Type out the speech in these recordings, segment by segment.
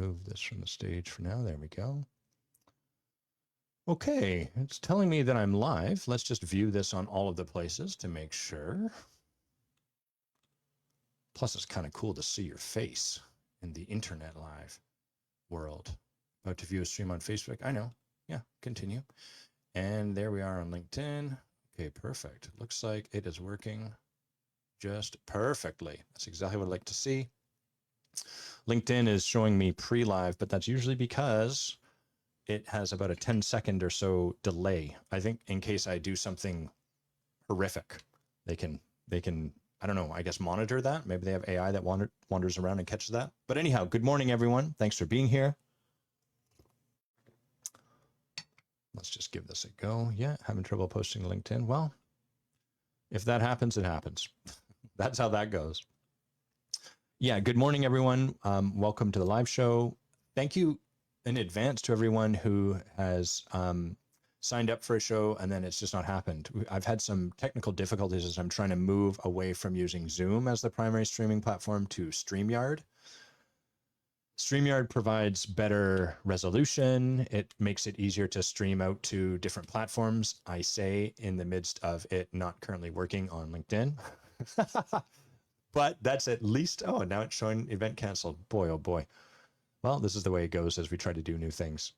remove this from the stage for now. There we go. Okay, it's telling me that I'm live. Let's just view this on all of the places to make sure. Plus, it's kind of cool to see your face in the internet live world. About to view a stream on Facebook. I know. Yeah, continue. And there we are on LinkedIn. Okay, perfect. Looks like it is working just perfectly. That's exactly what I'd like to see. LinkedIn is showing me pre-live, but that's usually because it has about a 10-second or so delay. I think in case I do something horrific, they can, I don't know, I guess monitor that. Maybe they have AI that wanders around and catches that. But anyhow, good morning, everyone. Thanks for being here. Let's just give this a go. Yeah, having trouble posting LinkedIn. Well, if that happens, it happens. That's how that goes. Yeah, good morning, everyone. Welcome to the live show. Thank you in advance to everyone who has signed up for a show and then it's just not happened. I've had some technical difficulties as I'm trying to move away from using Zoom as the primary streaming platform to StreamYard. StreamYard provides better resolution. It makes it easier to stream out to different platforms. I say in the midst of it not currently working on LinkedIn. But that's at least, oh, now it's showing event canceled. Boy, oh boy. Well, this is the way it goes as we try to do new things.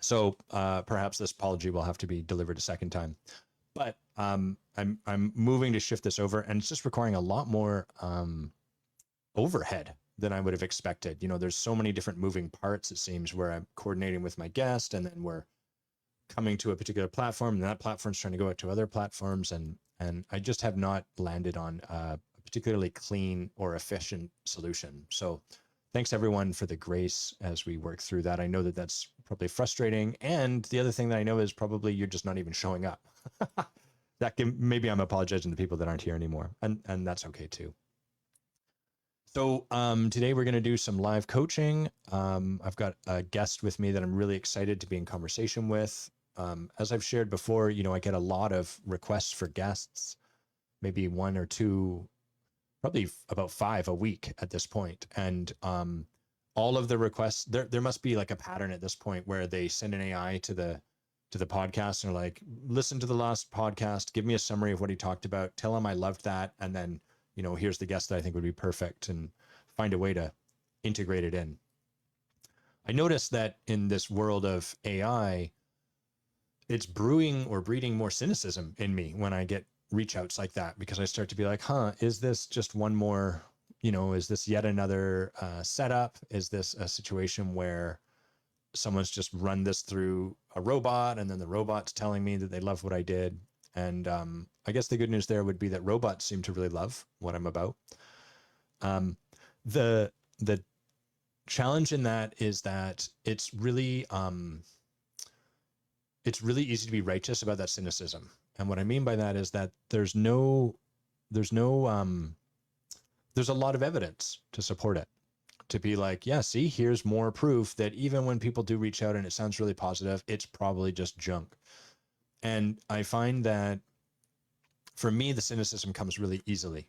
So perhaps this apology will have to be delivered a second time. But I'm moving to shift this over, and it's just requiring a lot more overhead than I would have expected. You know, there's so many different moving parts, it seems, where I'm coordinating with my guest, and then we're coming to a particular platform, and that platform's trying to go out to other platforms, and I just have not landed on a particularly clean or efficient solution. So thanks everyone for the grace as we work through that. I know that that's probably frustrating. And the other thing that I know is probably you're just not even showing up. Maybe I'm apologizing to people that aren't here anymore. And that's okay too. So today we're going to do some live coaching. I've got a guest with me that I'm really excited to be in conversation with. As I've shared before, you know, I get a lot of requests for guests, maybe one or two, probably about 5 a week at this point. And all of the requests, there must be like a pattern at this point where they send an AI to the podcast and are like, listen to the last podcast, give me a summary of what he talked about, tell him I loved that, and then, you know, here's the guest that I think would be perfect, and find a way to integrate it in. I noticed that in this world of AI, it's brewing or breeding more cynicism in me when I get reach outs like that, because I start to be like, is this just one more, you know, is this yet another setup? Is this a situation where someone's just run this through a robot and then the robot's telling me that they love what I did? And I guess the good news there would be that robots seem to really love what I'm about. The challenge in that is that it's really easy to be righteous about that cynicism. And what I mean by that is that there's a lot of evidence to support it, to be like, yeah, see, here's more proof that even when people do reach out and it sounds really positive, it's probably just junk. And I find that for me, the cynicism comes really easily.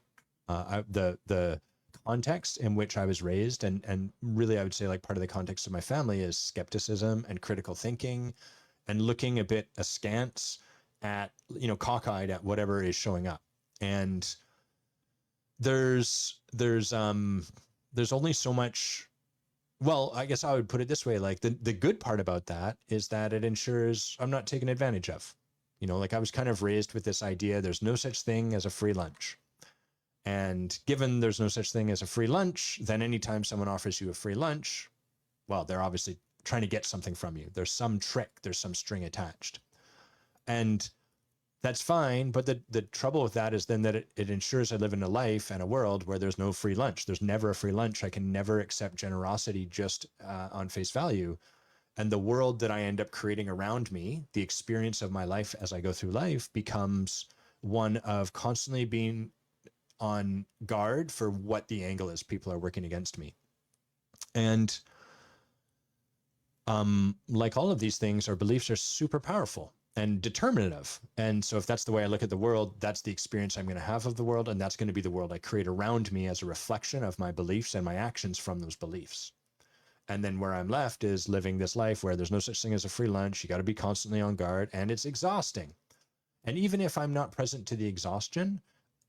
The context in which I was raised, and really I would say like part of the context of my family is skepticism and critical thinking and looking a bit askance at, you know, cockeyed at whatever is showing up. And there's only so much. Well, I guess I would put it this way, like the good part about that is that it ensures I'm not taken advantage of. You know, like I was kind of raised with this idea, there's no such thing as a free lunch. And given there's no such thing as a free lunch, then anytime someone offers you a free lunch, well, they're obviously trying to get something from you. There's some trick, there's some string attached. And that's fine, but the trouble with that is then that it ensures I live in a life and a world where there's no free lunch. There's never a free lunch. I can never accept generosity just on face value. And the world that I end up creating around me, the experience of my life as I go through life, becomes one of constantly being on guard for what the angle is people are working against me. And like all of these things, our beliefs are super powerful and determinative. And so if that's the way I look at the world, that's the experience I'm going to have of the world. And that's going to be the world I create around me as a reflection of my beliefs and my actions from those beliefs. And then where I'm left is living this life where there's no such thing as a free lunch. You got to be constantly on guard, and it's exhausting. And even if I'm not present to the exhaustion,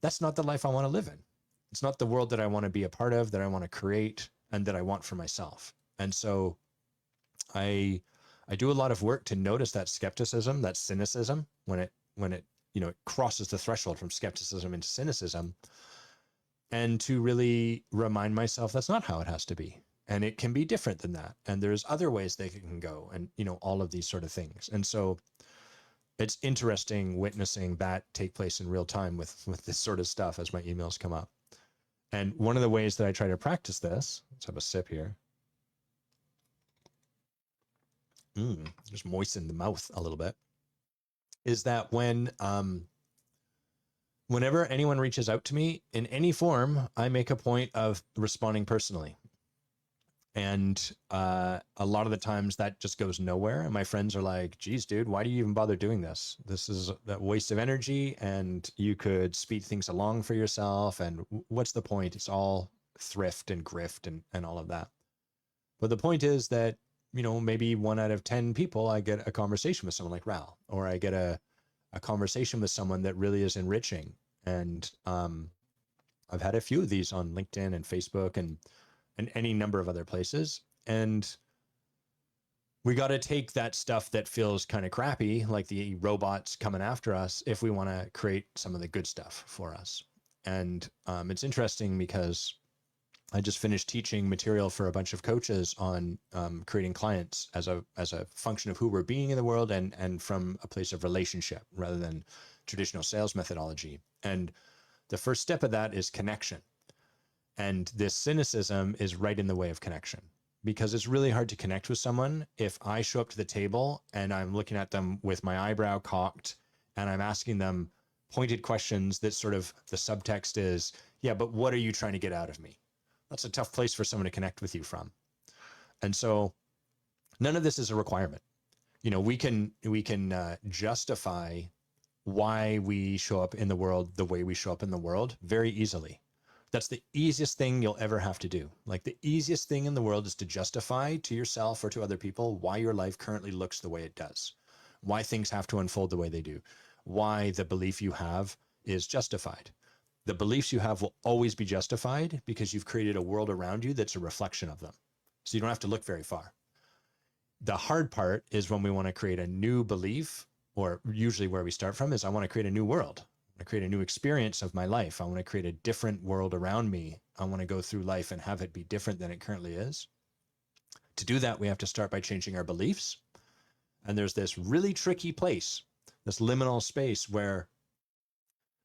that's not the life I want to live in. It's not the world that I want to be a part of, that I want to create, and that I want for myself. And so I do a lot of work to notice that skepticism, that cynicism, when it it crosses the threshold from skepticism into cynicism, and to really remind myself that's not how it has to be. And it can be different than that. And there's other ways they can go, and all of these sort of things. And so it's interesting witnessing that take place in real time with this sort of stuff as my emails come up. And one of the ways that I try to practice this, let's have a sip here. Just moisten the mouth a little bit, is that whenever anyone reaches out to me in any form, I make a point of responding personally. And a lot of the times that just goes nowhere. And my friends are like, geez, dude, why do you even bother doing this? This is a waste of energy, and you could speed things along for yourself. And what's the point? It's all thrift and grift and all of that. But the point is that, maybe 1 out of 10 people, I get a conversation with someone like Ral, or I get a conversation with someone that really is enriching. And I've had a few of these on LinkedIn and Facebook and any number of other places. And we got to take that stuff that feels kind of crappy, like the robots coming after us, if we want to create some of the good stuff for us. And it's interesting because I just finished teaching material for a bunch of coaches on creating clients as a function of who we're being in the world, and from a place of relationship rather than traditional sales methodology. And the first step of that is connection. And this cynicism is right in the way of connection, because it's really hard to connect with someone if I show up to the table and I'm looking at them with my eyebrow cocked and I'm asking them pointed questions that sort of the subtext is, yeah, but what are you trying to get out of me? That's a tough place for someone to connect with you from. And so none of this is a requirement. We can justify why we show up in the world the way we show up in the world very easily. That's the easiest thing you'll ever have to do. Like, the easiest thing in the world is to justify to yourself or to other people why your life currently looks the way it does, why things have to unfold the way they do, why the belief you have is justified. The beliefs you have will always be justified because you've created a world around you that's a reflection of them. So you don't have to look very far. The hard part is when we want to create a new belief, or usually where we start from is, I want to create a new world. I create a new experience of my life. I want to create a different world around me. I want to go through life and have it be different than it currently is. To do that, we have to start by changing our beliefs. And there's this really tricky place, this liminal space where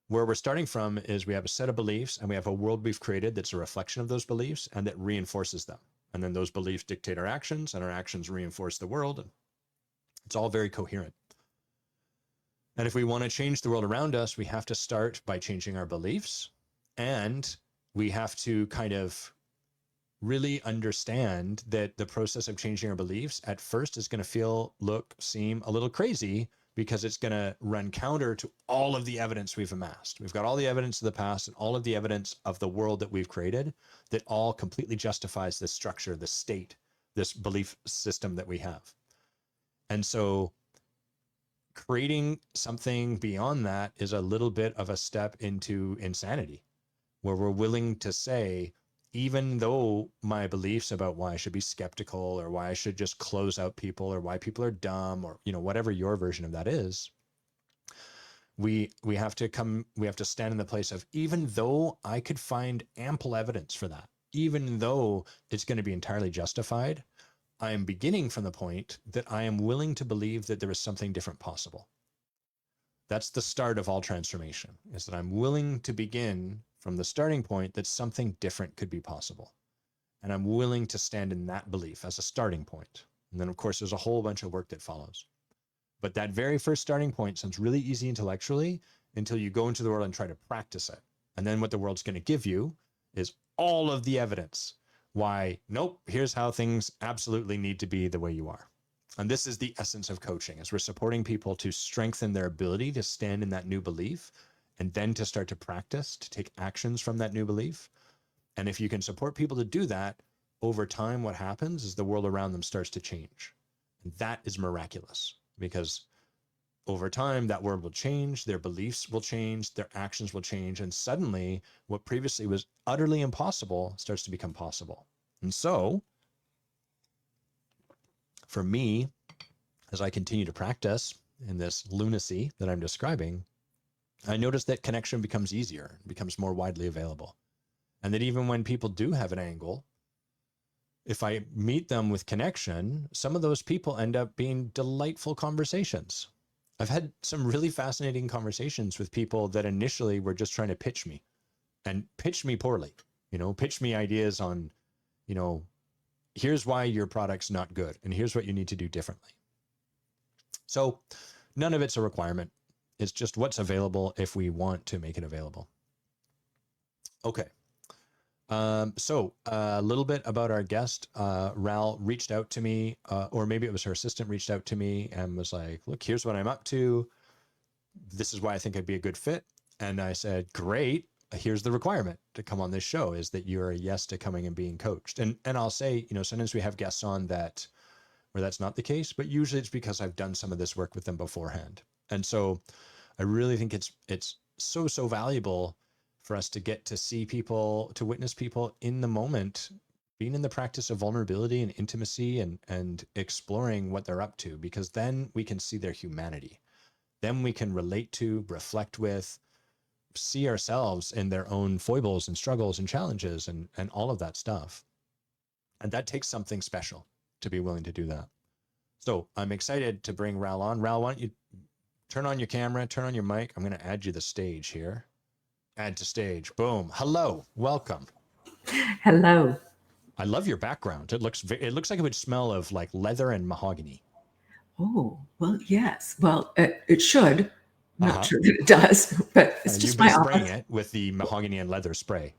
we're starting from is we have a set of beliefs and we have a world we've created that's a reflection of those beliefs and that reinforces them. And then those beliefs dictate our actions, and our actions reinforce the world. And it's all very coherent. And if we want to change the world around us, we have to start by changing our beliefs, and we have to kind of really understand that the process of changing our beliefs at first is going to seem a little crazy, because it's going to run counter to all of the evidence we've amassed. We've got all the evidence of the past and all of the evidence of the world that we've created that all completely justifies this structure, this state, this belief system that we have. And so creating something beyond that is a little bit of a step into insanity, where we're willing to say, even though my beliefs about why I should be skeptical, or why I should just close out people, or why people are dumb, or whatever your version of that is, we have to stand in the place of, even though I could find ample evidence for that, even though it's going to be entirely justified, I am beginning from the point that I am willing to believe that there is something different possible. That's the start of all transformation, is that I'm willing to begin from the starting point that something different could be possible. And I'm willing to stand in that belief as a starting point. And then, of course, there's a whole bunch of work that follows. But that very first starting point sounds really easy intellectually until you go into the world and try to practice it. And then what the world's going to give you is all of the evidence why, nope, here's how things absolutely need to be the way you are. And this is the essence of coaching, is we're supporting people to strengthen their ability to stand in that new belief, and then to start to practice, to take actions from that new belief. And if you can support people to do that over time, what happens is the world around them starts to change. And that is miraculous, because over time, that world will change, their beliefs will change, their actions will change. And suddenly what previously was utterly impossible starts to become possible. And so for me, as I continue to practice in this lunacy that I'm describing, I notice that connection becomes easier, becomes more widely available. And that even when people do have an angle, if I meet them with connection, some of those people end up being delightful conversations. I've had some really fascinating conversations with people that initially were just trying to pitch me, and pitch me poorly, pitch me ideas on, here's why your product's not good, and here's what you need to do differently. So none of it's a requirement. It's just what's available if we want to make it available. Okay. So a little bit about our guest. Ral reached out to me, or maybe it was her assistant reached out to me and was like, look, here's what I'm up to. This is why I think I'd be a good fit. And I said, great. Here's the requirement to come on this show, is that you're a yes to coming and being coached. And I'll say, sometimes we have guests on that where that's not the case, but usually it's because I've done some of this work with them beforehand. And so I really think it's so valuable for us to get to see people, to witness people in the moment, being in the practice of vulnerability and intimacy and exploring what they're up to, because then we can see their humanity. Then we can relate to, reflect with, see ourselves in their own foibles and struggles and challenges and all of that stuff. And that takes something special to be willing to do that. So I'm excited to bring Ral on. Ral, why don't you turn on your camera, turn on your mic. I'm going to add you the stage here. Add to stage. Boom. Hello. Welcome. Hello. I love your background. It looks like it would smell of like leather and mahogany. Oh, well, yes. Well, it should. I'm not sure that it does, but it's just my office. Spraying it with the mahogany and leather spray.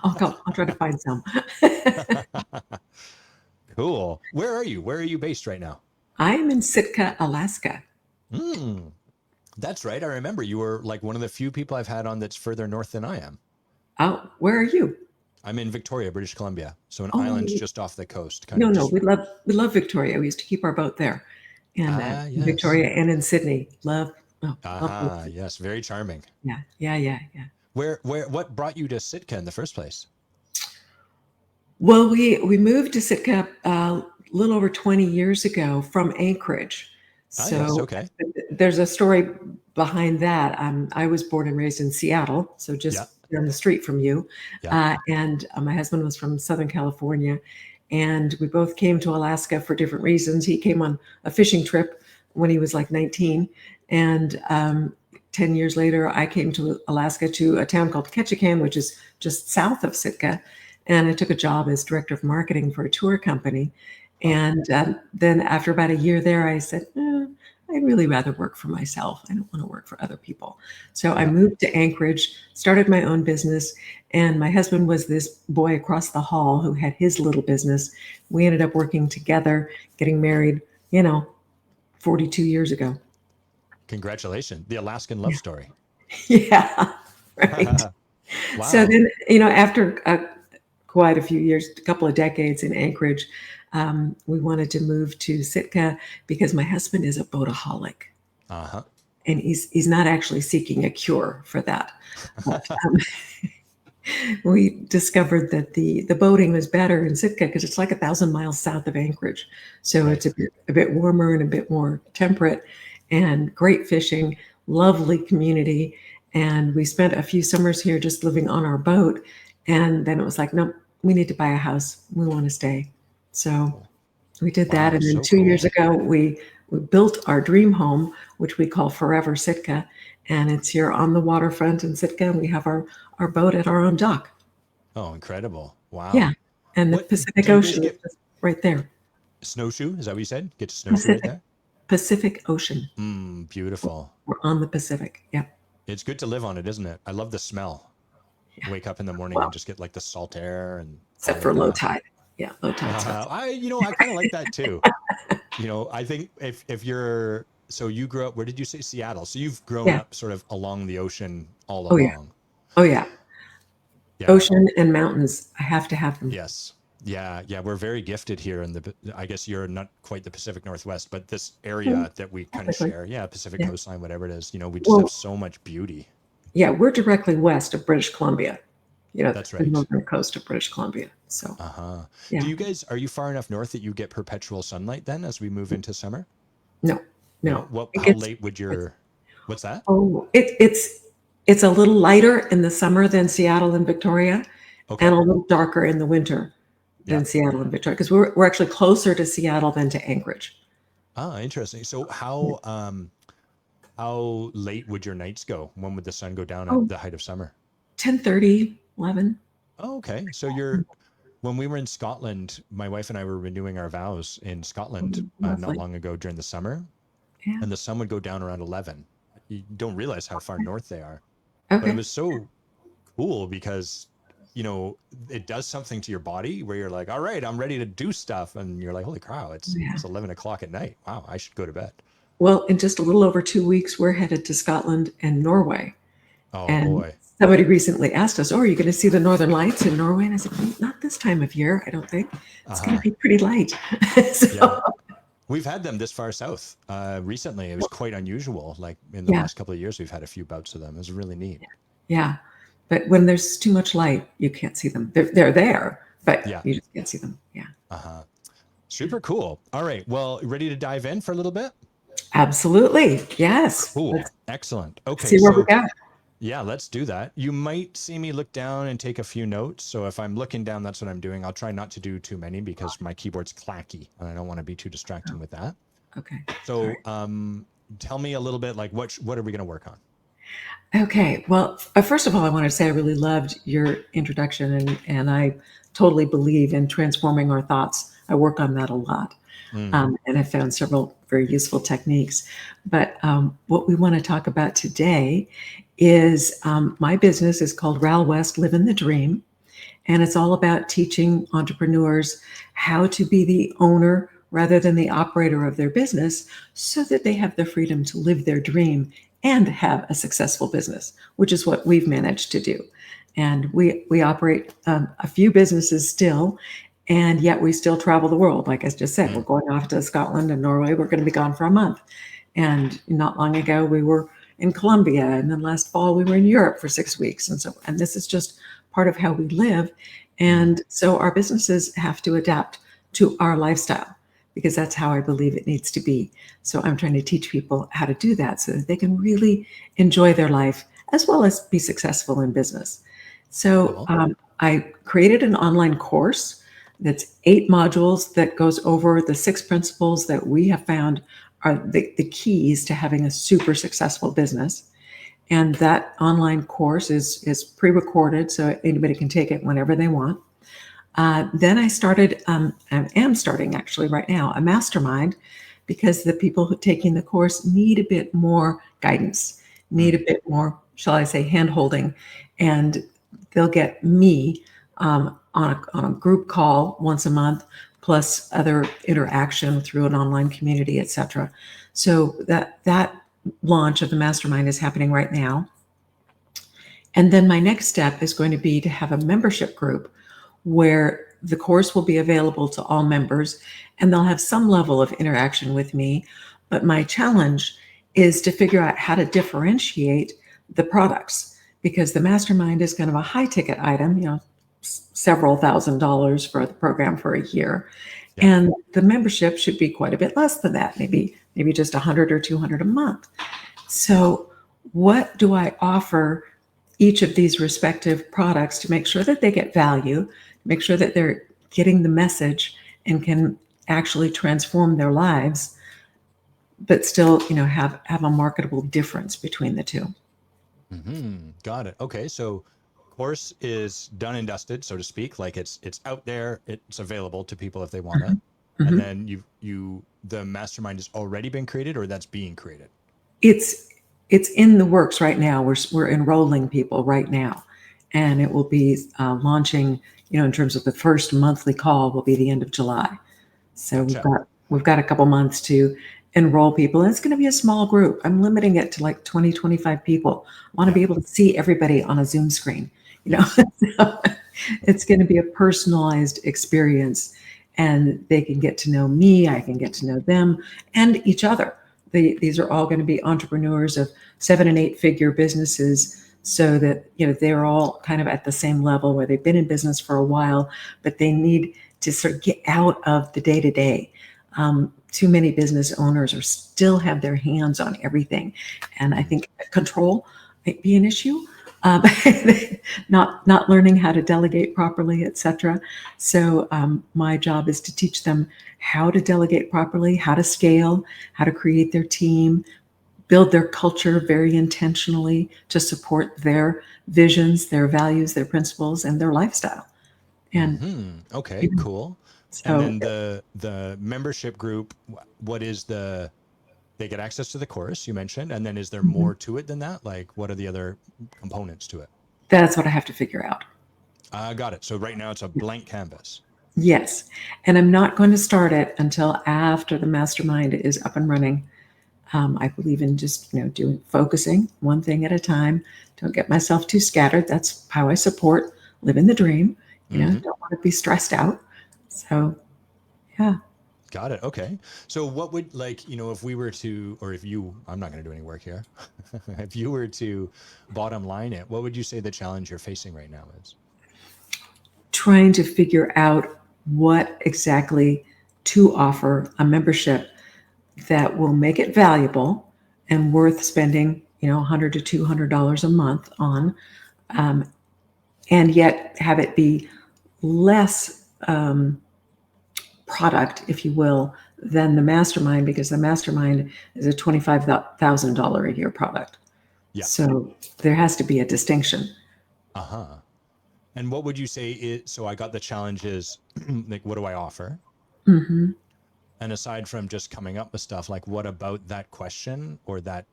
I'll try to find some. Cool. Where are you? Where are you based right now? I am in Sitka, Alaska. That's right. I remember you were like one of the few people I've had on that's further north than I am. Oh, where are you? I'm in Victoria, British Columbia. So an island just off the coast. No, we love Victoria. We used to keep our boat there. And yes. Victoria and in Sydney. Love. Yes. Very charming. Yeah. What brought you to Sitka in the first place? Well, we moved to Sitka a little over 20 years ago from Anchorage. So yes, okay. There's a story behind that. I was born and raised in Seattle, so just down the street from you. And my husband was from Southern California, and we both came to Alaska for different reasons. He came on a fishing trip when he was like 19, and 10 years later, I came to Alaska to a town called Ketchikan, which is just south of Sitka, and I took a job as director of marketing for a tour company. And then after about a year there, I said, I'd really rather work for myself. I don't want to work for other people. So I moved to Anchorage, started my own business, and my husband was this boy across the hall who had his little business. We ended up working together, getting married, 42 years ago. Congratulations. The Alaskan love story. Yeah, right. Wow. So then, after quite a few years, a couple of decades in Anchorage, we wanted to move to Sitka because my husband is a boataholic. And he's not actually seeking a cure for that. But, we discovered that the boating was better in Sitka because it's like 1,000 miles south of Anchorage. So it's a bit warmer and a bit more temperate, and great fishing, lovely community. And we spent a few summers here just living on our boat. And then it was like, no, we need to buy a house. We want to stay. So we did that. And then 2 years ago, we built our dream home, which we call Forever Sitka. And it's here on the waterfront in Sitka. And we have our boat at our own dock. Oh, incredible. Wow. Yeah. And the Pacific Ocean is right there. Snowshoe? Is that what you said? Get to snowshoe right there? Pacific Ocean. Beautiful. We're on the Pacific. Yeah. It's good to live on it, isn't it? I love the smell. Yeah. Wake up in the morning and just get like the salt air and except for low tide. Yeah, low tide. I kind of like that too. I think if you're, so you grew up, where did you say? Seattle. So you've grown up sort of along the ocean all along. Oh yeah. Ocean and mountains. I have to have them. Yes. Yeah, yeah, we're very gifted here in I guess you're not quite the Pacific Northwest, but this Mm, area that we kind of technically, share, yeah, Pacific yeah. coastline, whatever it is, we just have Well, so much beauty. yeah, we're directly west of British Columbia, That's the right. northern coast of British Columbia. So, Uh-huh. yeah, Are you far enough north that you get perpetual sunlight then as we move into summer? no, no. No? Well, It how gets, late would what's that? oh, it's a little lighter in the summer than Seattle and Victoria, and Okay. a little darker in the winter Yeah. than Seattle and Victoria, because we're actually closer to Seattle than to Anchorage. Ah, interesting. So how late would your nights go? When would the sun go down at Oh, the height of summer? 10:30, 11. Oh, okay. So when we were in Scotland, my wife and I were renewing our vows in Scotland not Lovely. long ago during the summer, Yeah. and the sun would go down around 11. You don't realize how far north they are, but it Okay. was so cool because, it does something to your body where you're like, all right, I'm ready to do stuff. And you're like, holy cow, Yeah. it's 11 o'clock at night. Wow, I should go to bed. Well, in just a little over 2 weeks, we're headed to Scotland and Norway. Oh And boy. somebody recently asked us, "Oh, are you going to see the Northern Lights in Norway?" And I said, "Not this time of year, I don't think. It's going to Uh-huh. be pretty light." Yeah. So, We've had them this far south. Recently, it was quite unusual. Like in the yeah, last couple of years, we've had a few bouts of them. It was really neat. yeah. But when there's too much light, you can't see them. They're there, but Yeah. you just can't see them. Yeah, Uh-huh. Super cool. All right. Well, ready to dive in for a little bit? absolutely. Yes. Cool. Let's Excellent. Okay. see where we So go. yeah, let's do that. You might see me look down and take a few notes. So if I'm looking down, that's what I'm doing. I'll try not to do too many because my keyboard's clacky and I don't want to be too distracting with that. Okay. All So right. tell me a little bit like what are we going to work on? Okay. Well, first of all, I want to say I really loved your introduction, and I totally believe in transforming our thoughts. I work on that a lot. Mm, And I found several very useful techniques. But what we want to talk about today is my business is called Ral West Living the Dream. And it's all about teaching entrepreneurs how to be the owner rather than the operator of their business so that they have the freedom to live their dream and have a successful business, which is what we've managed to do. And we operate a few businesses still, and yet we still travel the world. Like I just said, we're mm, going off to Scotland and Norway. We're going to be gone for a month. And not long ago, we were in Colombia, and then last fall we were in Europe for 6 weeks. And this is just part of how we live. mm. And so our businesses have to adapt to our lifestyle because that's how I believe it needs to be. So I'm trying to teach people how to do that so that they can really enjoy their life as well as be successful in business. So Cool. I created an online course that's 8 modules that goes over the 6 principles that we have found are the keys to having a super successful business. And that online course is pre-recorded, so anybody can take it whenever they want. Then I started, I am starting actually right now, a mastermind because the people who are taking the course need a bit more guidance, need a Mm, bit more, shall I say, hand holding. And they'll get me on a group call once a month, plus other interaction through an online community, etc. So that launch of the mastermind is happening right now. And then my next step is going to be to have a membership group where the course will be available to all members and they'll have some level of interaction with me. But my challenge is to figure out how to differentiate the products because the mastermind is kind of a high ticket item, several $1,000s for the program for a year. yeah. And the membership should be quite a bit less than that, maybe just 100 or 200 a month. So what do I offer each of these respective products to make sure that they get value, make sure that they're getting the message and can actually transform their lives, but still, have a marketable difference between the two. Got it. Okay. So course is done and dusted, so to speak. Like it's out there, it's available to people if they want it. And Mhm. then the mastermind has already been created or that's being created. It's it's in the works right now. We're enrolling people right now, and it will be launching. In terms of the first monthly call, will be the end of July. So we've Gotcha. got we've got a couple months to enroll people, and it's going to be a small group. I'm limiting it to like 20, 25 people. I want to Yeah. be able to see everybody on a Zoom screen. Yes. It's going to be a personalized experience, and they can get to know me. I can get to know them and each other. These are all going to be entrepreneurs of 7 and 8 figure businesses, so that they're all kind of at the same level where they've been in business for a while, but they need to sort of get out of the day to day. Too many business owners still have their hands on everything, and I think control might be an issue. Um, not learning how to delegate properly, etc. So my job is to teach them how to delegate properly, how to scale, how to create their team, build their culture very intentionally to support their visions, their values, their principles, and their lifestyle. And Okay, cool. And so then the membership group, what is they get access to the course you mentioned, and then is there mhm, more to it than that? Like, what are the other components to it? that's what I have to figure out. Got it. So right now it's a blank canvas. Yes. And I'm not going to start it until after the mastermind is up and running. I believe in just, focusing one thing at a time. Don't get myself too scattered. That's how I support living the dream. Don't want to be stressed out. So, yeah. Got it. Okay. So what would, like, if we were to, or if you, I'm not going to do any work here. If you were to bottom line it, what would you say the challenge you're facing right now is? Trying to figure out what exactly to offer a membership that will make it valuable and worth spending, $100 to $200 a month on, um, and yet have it be less product, if you will, than the mastermind, because the mastermind is a $25,000 a year product. Yeah. So there has to be a distinction. Uh-huh. And what would you say is, so I got the challenges, like, what do I offer? Mm-hmm. And aside from just coming up with stuff, like, what about that question or that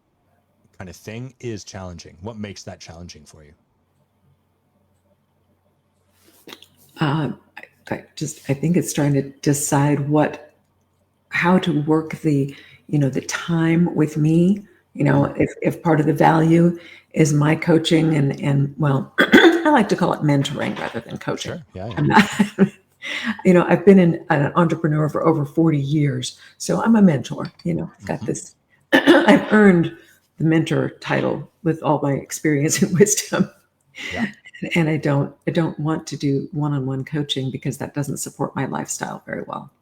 kind of thing is challenging? What makes that challenging for you? I think it's trying to decide how to work the time with me. If part of the value is my coaching and well, I like to call it mentoring rather than coaching. Sure. Yeah. I'm not, I've been an entrepreneur for over 40 years, so I'm a mentor. I've got this, I've earned the mentor title with all my experience and wisdom. Yeah. And I don't want to do one-on-one coaching because that doesn't support my lifestyle very well.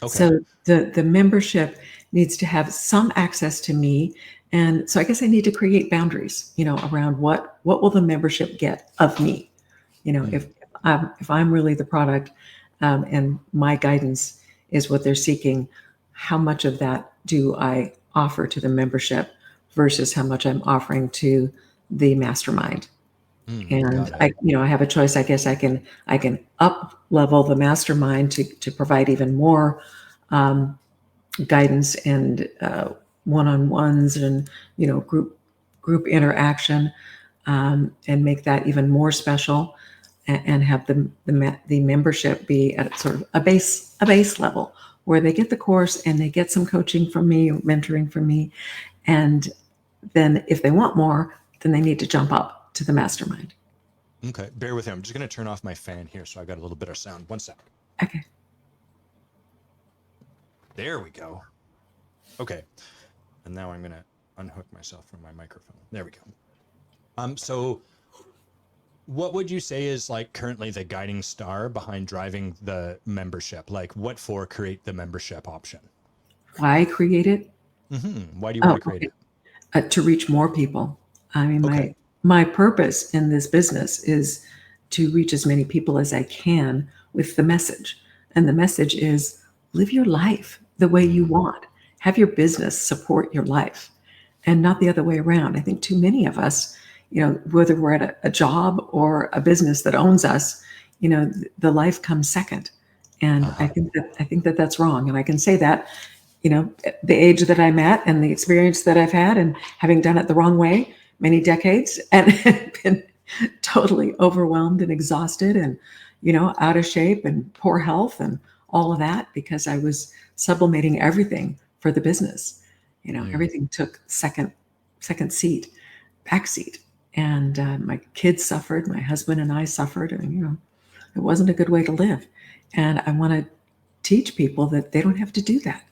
Okay. So the membership needs to have some access to me. And so I guess I need to create boundaries, around what will the membership get of me? If I'm really the product, and my guidance is what they're seeking, how much of that do I offer to the membership versus how much I'm offering to the mastermind? And Got it. I have a choice. I guess I can up level the mastermind to provide even more guidance and one-on-ones and group interaction, and make that even more special, and have the membership be at sort of a base level where they get the course and they get some coaching from me, mentoring from me, and then if they want more, then they need to jump up to the mastermind. Okay. Bear with me. I'm just going to turn off my fan here so I got a little bit of sound. One sec. Okay. There we go. Okay. And now I'm going to unhook myself from my microphone. There we go. So what would you say is, like, currently the guiding star behind driving the membership? Like, what for create the membership option? Why create it? Why do you want to create Okay. it? To reach more people. I mean, Okay. my purpose in this business is to reach as many people as I can with the message. And the message is live your life the way you want. Have your business support your life and not the other way around. I think too many of us, whether we're at a job or a business that owns us, the life comes second. And I think that that's wrong. And I can say that, the age that I'm at and the experience that I've had and having done it the wrong way many decades and been totally overwhelmed and exhausted and, out of shape and poor health and all of that because I was sublimating everything for the business. Everything took second seat, back seat. And my kids suffered, my husband and I suffered, and it wasn't a good way to live. And I want to teach people that they don't have to do that.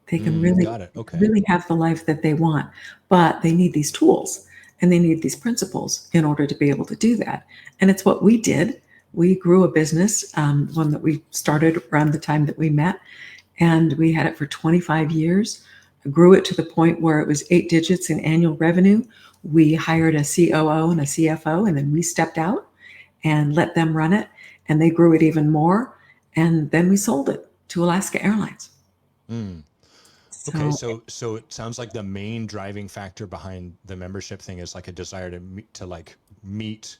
They can Got it. Okay. really have the life that they want, but they need these tools and they need these principles in order to be able to do that. And it's what we did. We grew a business, one that we started around the time that we met, and we had it for 25 years. Grew it to the point where it was 8 digits in annual revenue. We hired a COO and a CFO, and then we stepped out and let them run it, and they grew it even more. And then we sold it to Alaska Airlines. Okay, so it sounds like the main driving factor behind the membership thing is like a desire to like meet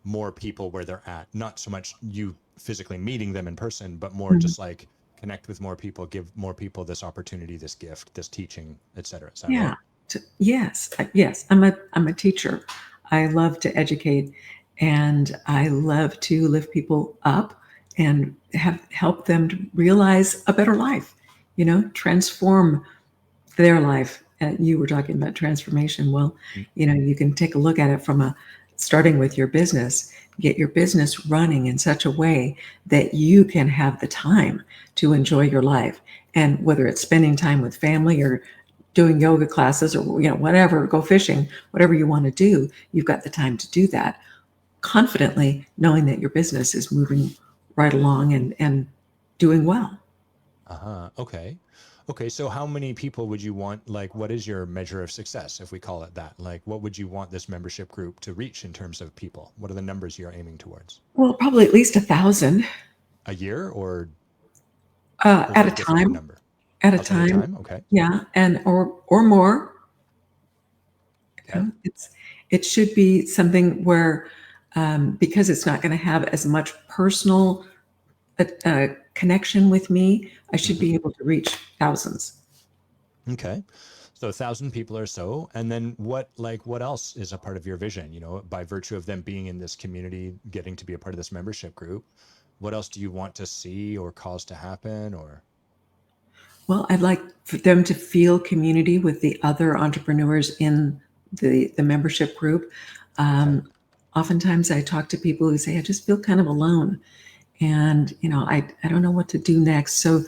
more people where they're at. Not so much you physically meeting them in person, but more just like connect with more people, give more people this opportunity, this gift, this teaching, etc. Is that Yeah. right? Yes. I'm a teacher. I love to educate, and I love to lift people up and help them to realize a better life. Transform their life. You were talking about transformation. Well, you can take a look at it from starting with your business. Get your business running in such a way that you can have the time to enjoy your life. And whether it's spending time with family or doing yoga classes or whatever, go fishing, whatever you want to do, you've got the time to do that confidently, knowing that your business is moving right along and doing well. Okay. So how many people would you want, like, what is your measure of success, if we call it that? Like, what would you want this membership group to reach in terms of people? What are the numbers you're aiming towards? Well, probably at least 1,000 a year, or at a time. Number? At a 1,000 at a time. time? Okay. Yeah, and or more. Okay. It should be something where, because it's not going to have as much personal connection with me, I should be able to reach thousands. Okay. So 1,000 people or so. And then what else is a part of your vision, by virtue of them being in this community, getting to be a part of this membership group? What else do you want to see or cause to happen? Or? Well, I'd like for them to feel community with the other entrepreneurs in the membership group. Oftentimes I talk to people who say, I just feel kind of alone. And, I don't know what to do next. So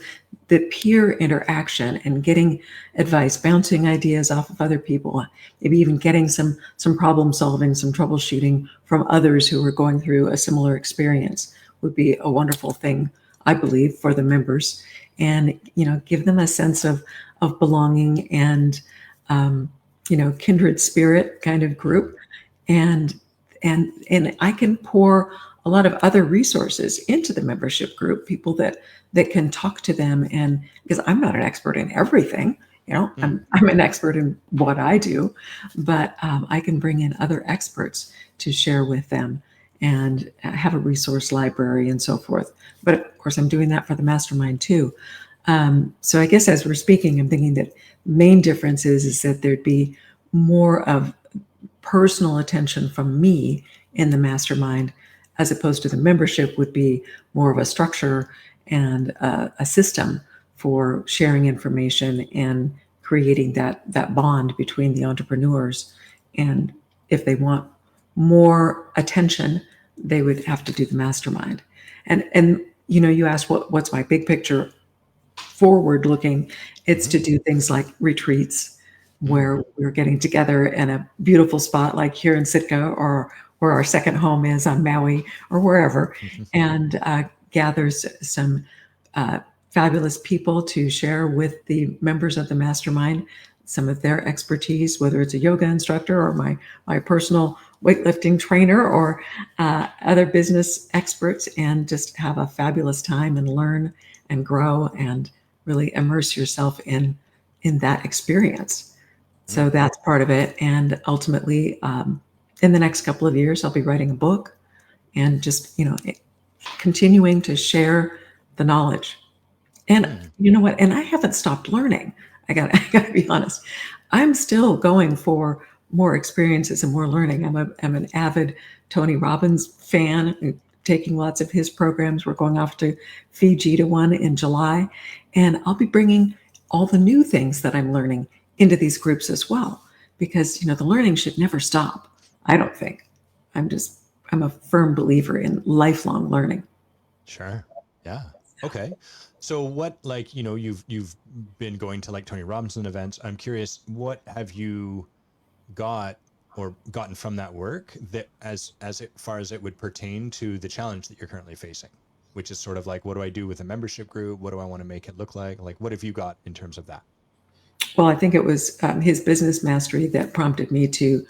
the peer interaction and getting advice, bouncing ideas off of other people, maybe even getting some problem solving, some troubleshooting from others who are going through a similar experience would be a wonderful thing, I believe, for the members. And, give them a sense of belonging and, kindred spirit kind of group. And I can pour a lot of other resources into the membership group, people that can talk to them. And because I'm not an expert in everything, I'm an expert in what I do, but I can bring in other experts to share with them and have a resource library and so forth. But of course, I'm doing that for the mastermind too. So I guess as we're speaking, I'm thinking that main difference is that there'd be more of personal attention from me in the mastermind, as opposed to the membership would be more of a structure and a system for sharing information and creating that bond between the entrepreneurs. And if they want more attention, they would have to do the mastermind. And you asked what's my big picture forward looking. It's to do things like retreats where we're getting together in a beautiful spot like here in Sitka, or where our second home is on Maui, or wherever, and gathers some fabulous people to share with the members of the mastermind some of their expertise, whether it's a yoga instructor or my personal weightlifting trainer or other business experts, and just have a fabulous time and learn and grow and really immerse yourself in that experience. So that's part of it. And ultimately, in the next couple of years, I'll be writing a book and just, continuing to share the knowledge. And you know what? And I haven't stopped learning. I got to be honest. I'm still going for more experiences and more learning. I'm an avid Tony Robbins fan, taking lots of his programs. We're going off to Fiji to one in July, and I'll be bringing all the new things that I'm learning into these groups as well, because the learning should never stop. I don't think. I'm a firm believer in lifelong learning. Sure. Yeah. Okay. So what, like, you've been going to like Tony Robinson events. I'm curious, what have you got or gotten from that work that far as it would pertain to the challenge that you're currently facing, which is sort of like, what do I do with a membership group? What do I want to make it look like? Like, what have you got in terms of that? Well, I think it was his business mastery that prompted me to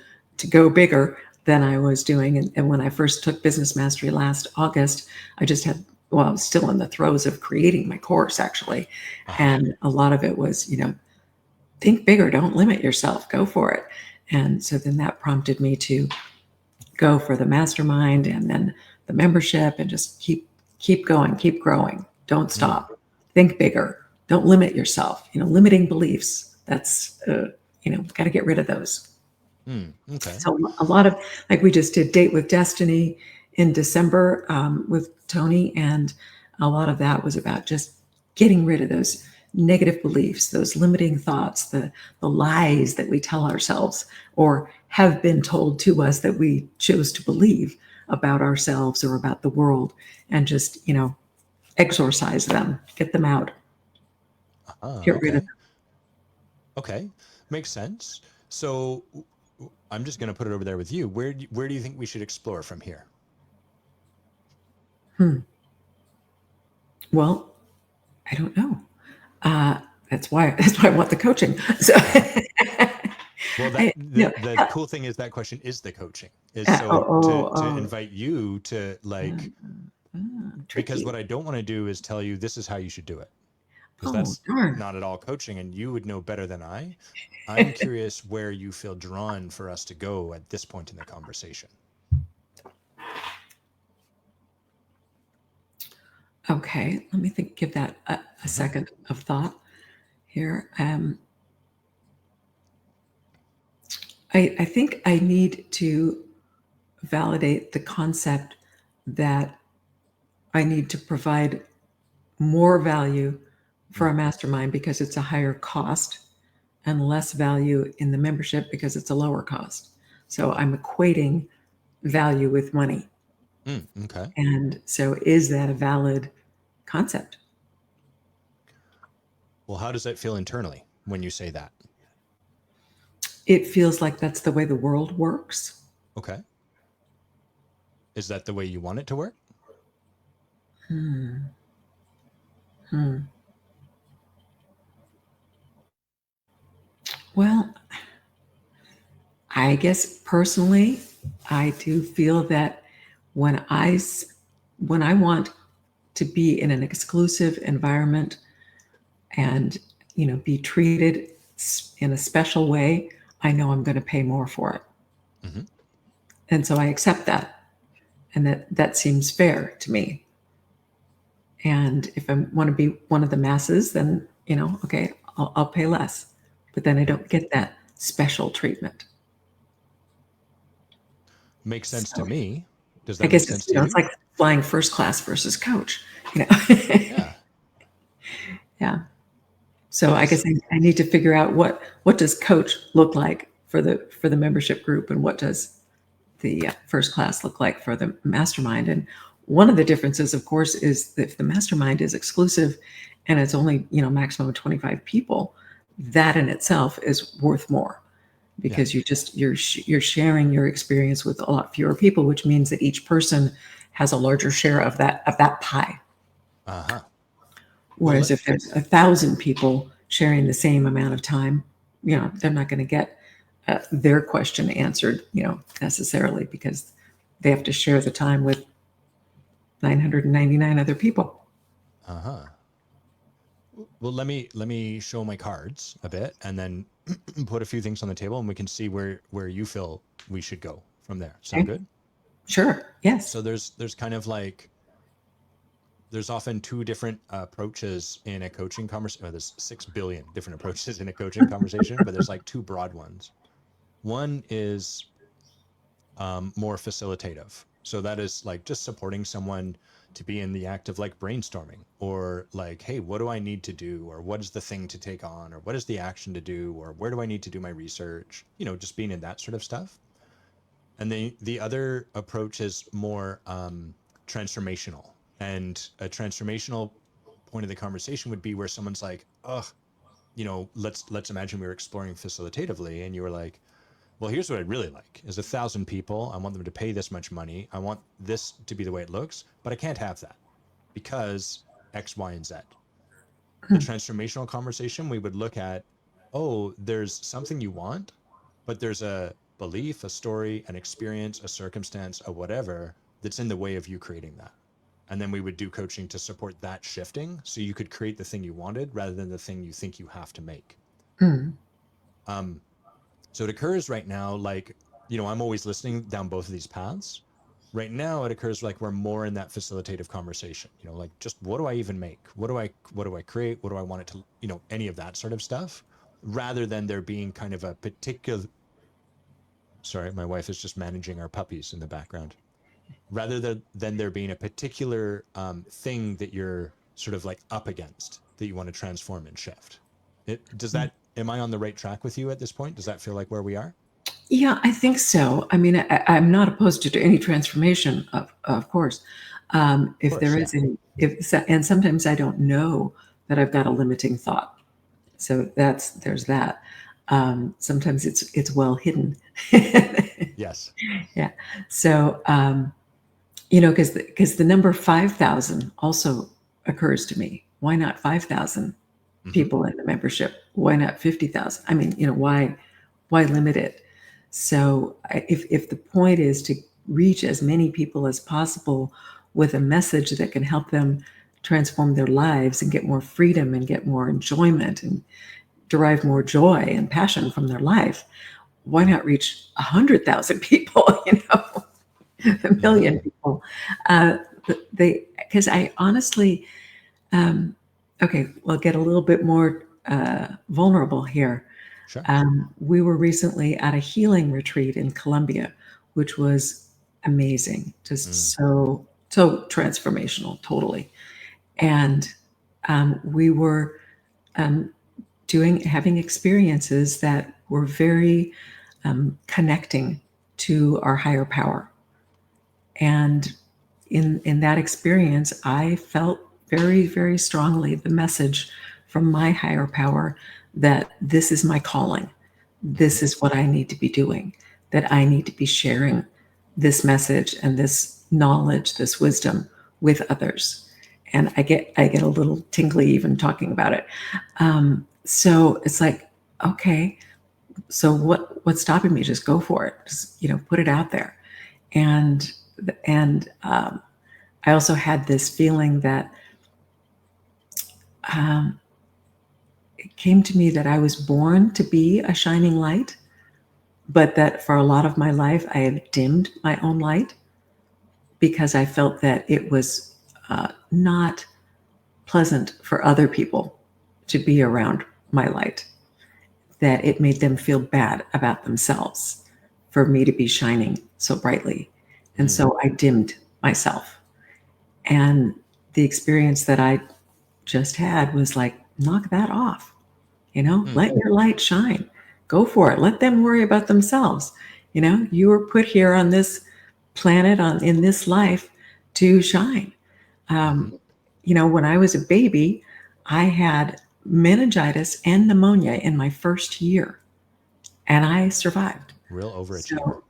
go bigger than I was doing. And when I first took business mastery last August, I just had, well, I was still in the throes of creating my course actually, Uh-huh. and a lot of it was, think bigger, don't limit yourself, go for it. And so then that prompted me to go for the mastermind and then the membership, and just keep going, keep growing, don't Mm, stop, think bigger, don't limit yourself. Limiting beliefs, that's got to get rid of those. okay. So a lot of, like, we just did Date with Destiny in December with Tony, and a lot of that was about just getting rid of those negative beliefs, those limiting thoughts, the lies that we tell ourselves or have been told to us that we chose to believe about ourselves or about the world, and just exorcise them, get them out, get rid of Okay. Okay. Makes sense. So I'm just going to put it over there with you. Where do you think we should explore from here? them. Well, I don't know. Uh, that's why I want the coaching. So, Uh-huh. Well, that I, you know, the cool thing is that question is the coaching. Is oh, so to oh, invite you to uh, like, because what tricky. I don't want to do is tell you this is how you should do it, because Oh, that's darn. not at all coaching and you would know better than I. I'm curious where you feel drawn for us to go at this point in the conversation. Okay, let me think. Give that a Uh-huh. second of thought here. I think I need to validate the concept that I need to provide more value for Mm, a mastermind because it's a higher cost, and less value in the membership because it's a lower cost. So I'm equating value with money. okay. And so is that a valid concept? Well, how does that feel internally when you say that? It feels like that's the way the world works. Okay. Is that the way you want it to work? Hmm. Hmm. Well, I guess personally, I do feel that when when I want to be in an exclusive environment and be treated in a special way, I know I'm going to pay more for it, Hmm. and so I accept that, and that seems fair to me. And if I want to be one of the masses, then okay, I'll pay less, but then I Yeah. don't get that special treatment. Makes sense to So me. Does I that make guess sense it's to it's you? like flying first class versus coach, you know. Yeah. Yeah. So It I is. guess I need to figure out what does coach look like for the membership group, and what does the first class look like for the mastermind. And one of the differences, of course, is that if the mastermind is exclusive and it's only maximum of 25 people, that in itself is worth more, Yeah. because you're sharing your experience with a lot fewer people, which means that each person has a larger share of that pie. Uh-huh. Well, Whereas if there's 1,000 people sharing the same amount of time, they're not going to get their question answered, necessarily, because they have to share the time with 999 other people. uh-huh. Well, let me show my cards a bit and then put a few things on the table and we can see where you feel we should go from there. Sound Okay. good? Sure. Yes. So there's kind of like there's often two different approaches in a coaching conversation. Oh, there's 6 billion different approaches in a coaching conversation, but there's like two broad ones. One is more facilitative. So that is like just supporting someone to be in the act of like brainstorming or like, hey, what do I need to do? Or what is the thing to take on? Or what is the action to do? Or where do I need to do my research? Just being in that sort of stuff. And the other approach is more transformational. And a transformational point of the conversation would be where someone's like, oh, let's imagine we were exploring facilitatively, and you were like, well, here's what I'd really like is 1,000 people. I want them to pay this much money. I want this to be the way it looks, but I can't have that because X, Y, and Z. The transformational conversation, we would look at, oh, there's something you want, but there's a belief, a story, an experience, a circumstance, a whatever that's in the way of you creating that. And then we would do coaching to support that shifting so you could create the thing you wanted rather than the thing you think you have to make. So it occurs right now, like, I'm always listening down both of these paths. Right now, it occurs like we're more in that facilitative conversation, like just what do I even make? What do I create? What do I want it to, any of that sort of stuff, rather than there being kind of a particular, sorry, my wife is just managing our puppies in the background. Rather than there being a particular thing that you're sort of like up against that you want to transform and shift. Am I on the right track with you at this point? Does that feel like where we are? Yeah, I think so. I mean, I'm not opposed to any transformation, of course. If there is any, and sometimes I don't know that I've got a limiting thought. So there's that. Sometimes it's well hidden. Yes. Yeah. So, because the number 5,000 also occurs to me. Why not 5,000 people in the membership? Why not 50,000? I mean, why limit it? So if the point is to reach as many people as possible with a message that can help them transform their lives and get more freedom and get more enjoyment and derive more joy and passion from their life, why not reach 100,000 people, a million people? Because I honestly, okay, we'll get a little bit more vulnerable here. Sure. We were recently at a healing retreat in Colombia, which was amazing, just so transformational, totally. And we were having experiences that were very connecting to our higher power. And in that experience, I felt very, very strongly the message from my higher power that this is my calling. This is what I need to be doing, that I need to be sharing this message and this knowledge, this wisdom with others. And I get a little tingly even talking about it. So it's like, okay, so what's stopping me? Just go for it. Just, put it out there. And I also had this feeling that it came to me that I was born to be a shining light, but that for a lot of my life, I have dimmed my own light because I felt that it was not pleasant for other people to be around my light, that it made them feel bad about themselves for me to be shining so brightly. And so I dimmed myself. And the experience that I just had was like, knock that off, let your light shine, go for it. Let them worry about themselves. You were put here on this planet in this life to shine. When I was a baby, I had meningitis and pneumonia in my first year, and I survived. Real overachiever.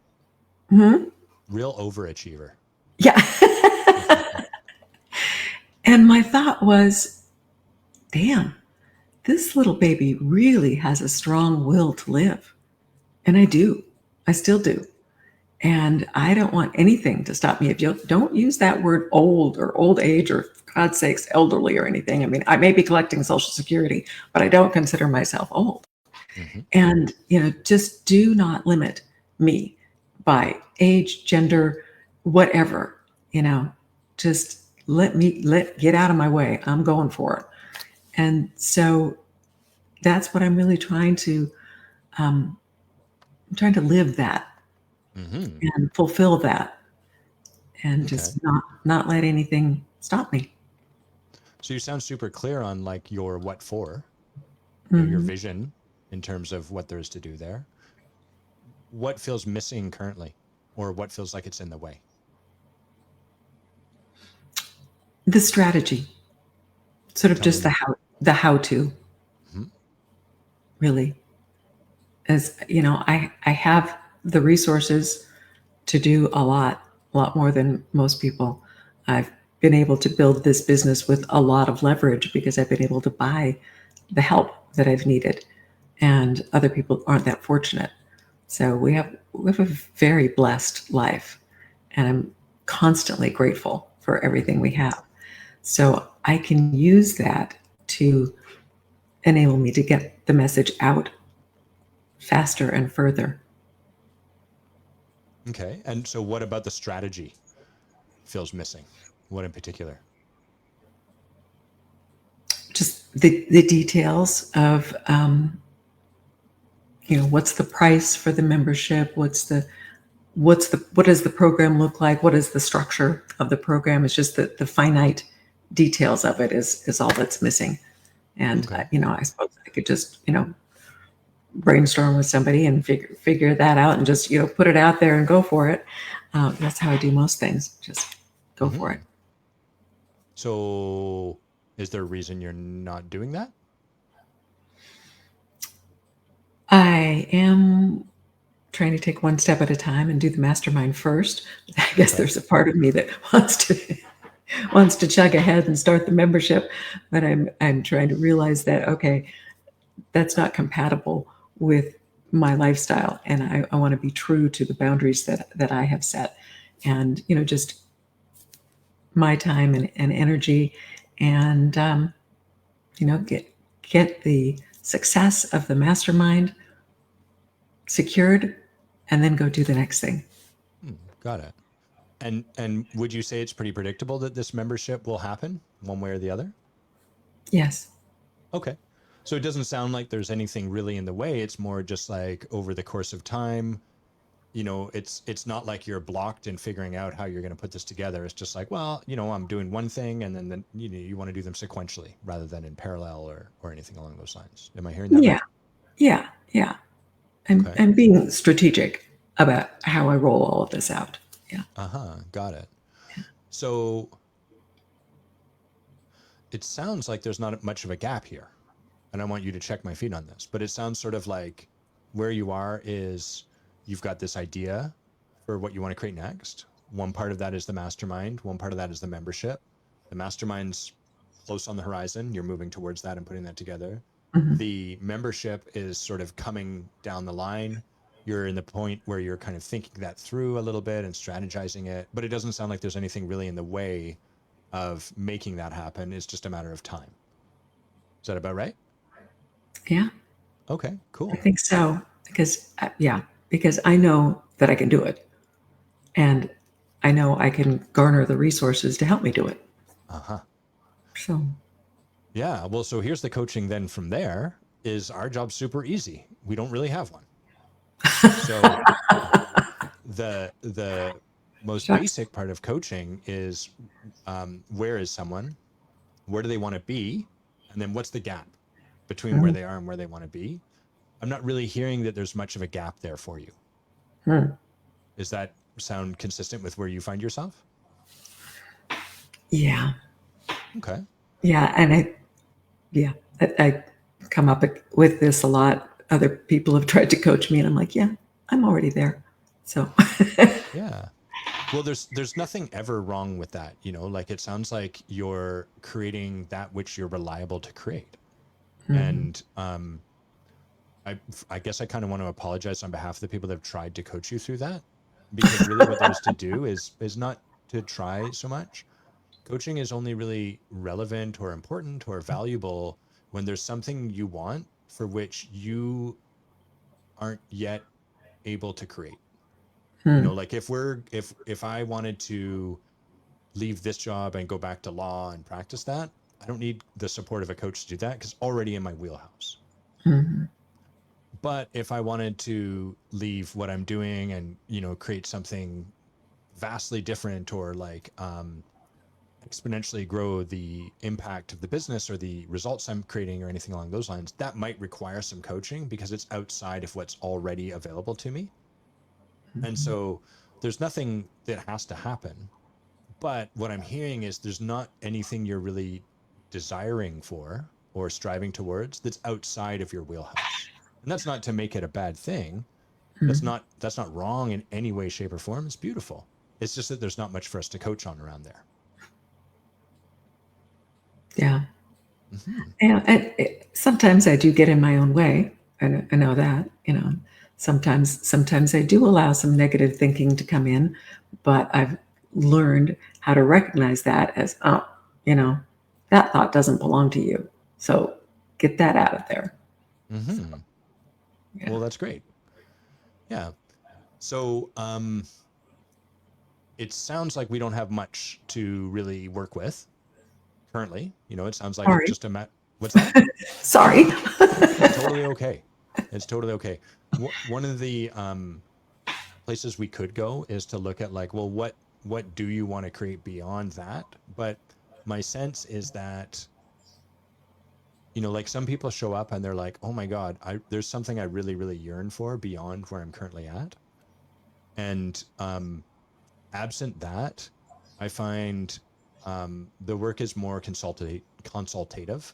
Real overachiever. Yeah. And my thought was, damn, this little baby really has a strong will to live. And I do. I still do. And I don't want anything to stop me. If you don't use that word old or old age or, for God's sakes, elderly or anything. I mean, I may be collecting Social Security, but I don't consider myself old. And, just do not limit me by age, gender, whatever, just get out of my way. I'm going for it. And so that's what I'm really trying to, I'm trying to live that and fulfill that and just not let anything stop me. So you sound super clear on like your what for, your vision in terms of what there is to do there. What feels missing currently? or what feels like it's in the way? The strategy, sort of Tell me just more. the how to, Mhm. really. As you know, I have the resources to do a lot more than most people. I've been able to build this business with a lot of leverage because I've been able to buy the help that I've needed, and other people aren't that fortunate. So we have a very blessed life, and I'm constantly grateful for everything Mhm. we have. So I can use that to enable me to get the message out faster and further. Okay. And so what about the strategy feels missing? What in particular? Just the details of what's the price for the membership, what does the program look like, what is the structure of the program. It's just that the finite details of it is all that's missing. And Okay. I suppose I could just brainstorm with somebody and figure that out and just put it out there and go for it. That's how I do most things. Just go for it. Hmm. So is there a reason you're not doing that? I am trying to take one step at a time and do the mastermind first. I guess Okay. there's a part of me that wants to chug ahead and start the membership, but I'm trying to realize that okay, that's not compatible with my lifestyle, and I want to be true to the boundaries that I have set, and just my time and energy, and get the success of the mastermind secured, and then go do the next thing. Hmm, got it. And would you say it's pretty predictable that this membership will happen one way or the other? Yes. Okay. So it doesn't sound like there's anything really in the way. It's more just like over the course of time, it's not like you're blocked in figuring out how you're going to put this together. It's just like, well, I'm doing one thing and then you want to do them sequentially rather than in parallel or anything along those lines. Am I hearing that Yeah. right? Yeah. Yeah. And Okay. and being strategic about how I roll all of this out. Yeah. Uh-huh. Got it. So it sounds like there's not much of a gap here. And I want you to check my feet on this, but it sounds sort of like where you are is you've got this idea for what you want to create next. One part of that is the mastermind, one part of that is the membership. The mastermind's close on the horizon. You're moving towards that and putting that together. Mhm. The membership is sort of coming down the line. You're in the point where you're kind of thinking that through a little bit and strategizing it, but it doesn't sound like there's anything really in the way of making that happen. It's just a matter of time. Is that about right? Yeah. Okay, I cool. think so because I know that I can do it, and I know I can garner the resources to help me do it. Uh-huh. So, Yeah. Well, so here's the coaching then from there is our job super easy. We don't really have one. So the most shucks. basic part of coaching is where is someone? Where do they want to be? And then what's the gap between where Mhm. they are and where they want to be? I'm not really hearing that there's much of a gap there for you. Hmm. Does that sound consistent with where you find yourself? Yeah. Okay. Yeah. And I come up with this a lot. Other people have tried to coach me, and I'm like, yeah, I'm already there. So, Yeah. Well, there's nothing ever wrong with that, like it sounds like you're creating that which you're reliable to create. mhm. And I I guess I kind of want to apologize on behalf of the people that have tried to coach you through that, because really what there is to do is not to try so much. Coaching is only really relevant or important or valuable when there's something you want for which you aren't yet able to create. Hmm. Like if I wanted to leave this job and go back to law and practice that, I don't need the support of a coach to do that because already in my wheelhouse. Mhm. But if I wanted to leave what I'm doing and, create something vastly different or like exponentially grow the impact of the business or the results I'm creating or anything along those lines, that might require some coaching because it's outside of what's already available to me. And Mhm. so there's nothing that has to happen. But what I'm hearing is there's not anything you're really desiring for or striving towards that's outside of your wheelhouse. And that's not to make it a bad thing. That's not wrong in any way, shape, or form. It's beautiful. It's just that there's not much for us to coach on around there. Yeah. And sometimes I do get in my own way. I know that, sometimes I do allow some negative thinking to come in, but I've learned how to recognize that as, that thought doesn't belong to you. So get that out of there. Mm-hmm. Yeah. Well, that's great. Yeah. So, it sounds like we don't have much to really work with currently. It sounds like it's just what's that? Sorry. It's totally okay. It's totally okay. One of the places we could go is to look at like, well, what do you want to create beyond that? But my sense is that, like some people show up and they're like, oh my God, there's something I really, really yearn for beyond where I'm currently at. And absent that, I find the work is more consultative.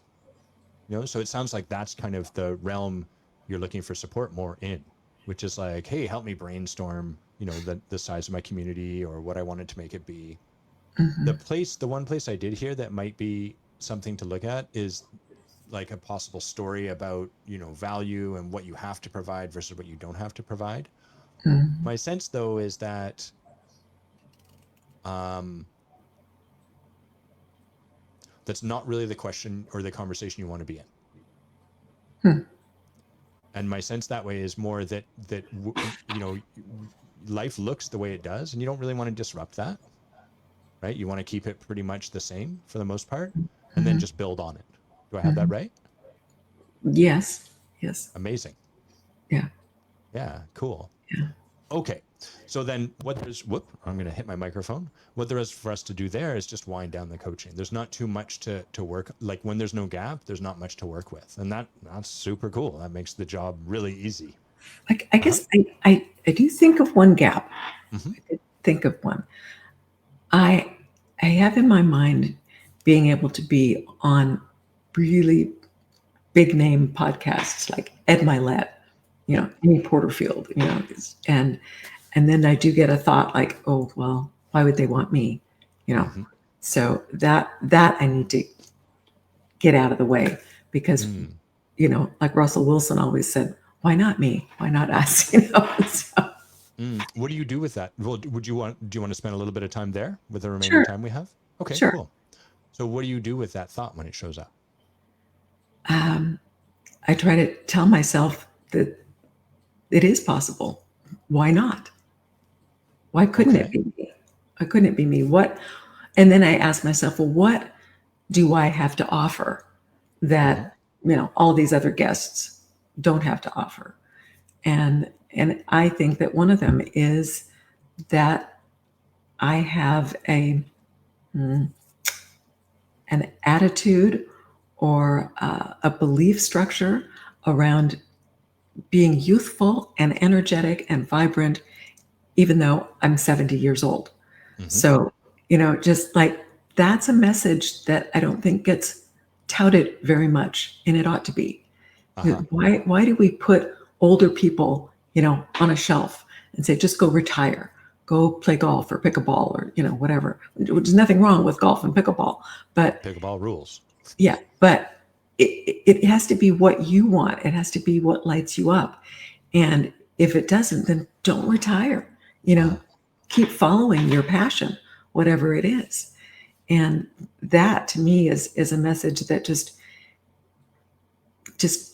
So it sounds like that's kind of the realm you're looking for support more in, which is like, hey, help me brainstorm, the size of my community or what I wanted to make it be. The one place I did hear that might be something to look at is like a possible story about, value and what you have to provide versus what you don't have to provide. My sense though is that that's not really the question or the conversation you want to be in. And my sense that way is more that life looks the way it does, and you don't really want to disrupt that, right? You want to keep it pretty much the same for the most part, and then just build on it. Do I have that right? Yes. Amazing. Yeah. Cool. Yeah. Okay. So then I'm going to hit my microphone. What there is for us to do there is just wind down the coaching. There's not too much to work. Like when there's no gap, there's not much to work with. And that's super cool. That makes the job really easy. I guess I do think of one gap. I did think of one. I have in my mind being able to be on really big name podcasts like Ed Milet, Amy Porterfield, and then I do get a thought like, oh, well, why would they want me? So that I need to get out of the way because, like Russell Wilson always said, why not me? Why not us? So. What do you do with that? Well, do you want to spend a little bit of time there with the remaining time we have? Okay, sure. Cool. So what do you do with that thought when it shows up? I try to tell myself that it is possible. Why not? Why couldn't it be me? Why couldn't it be me? And then I ask myself, well, what do I have to offer that, all these other guests don't have to offer? And I think that one of them is that I have an attitude or a belief structure around being youthful and energetic and vibrant, even though I'm 70 years old. So, just like that's a message that I don't think gets touted very much, and it ought to be. Why do we put older people, on a shelf and say, just go retire, go play golf or pick a ball or, whatever. There's nothing wrong with golf and pickleball, but pickleball rules. Yeah, but it has to be what you want. It has to be what lights you up. And if it doesn't, then don't retire. Keep following your passion, whatever it is. And that to me is a message that just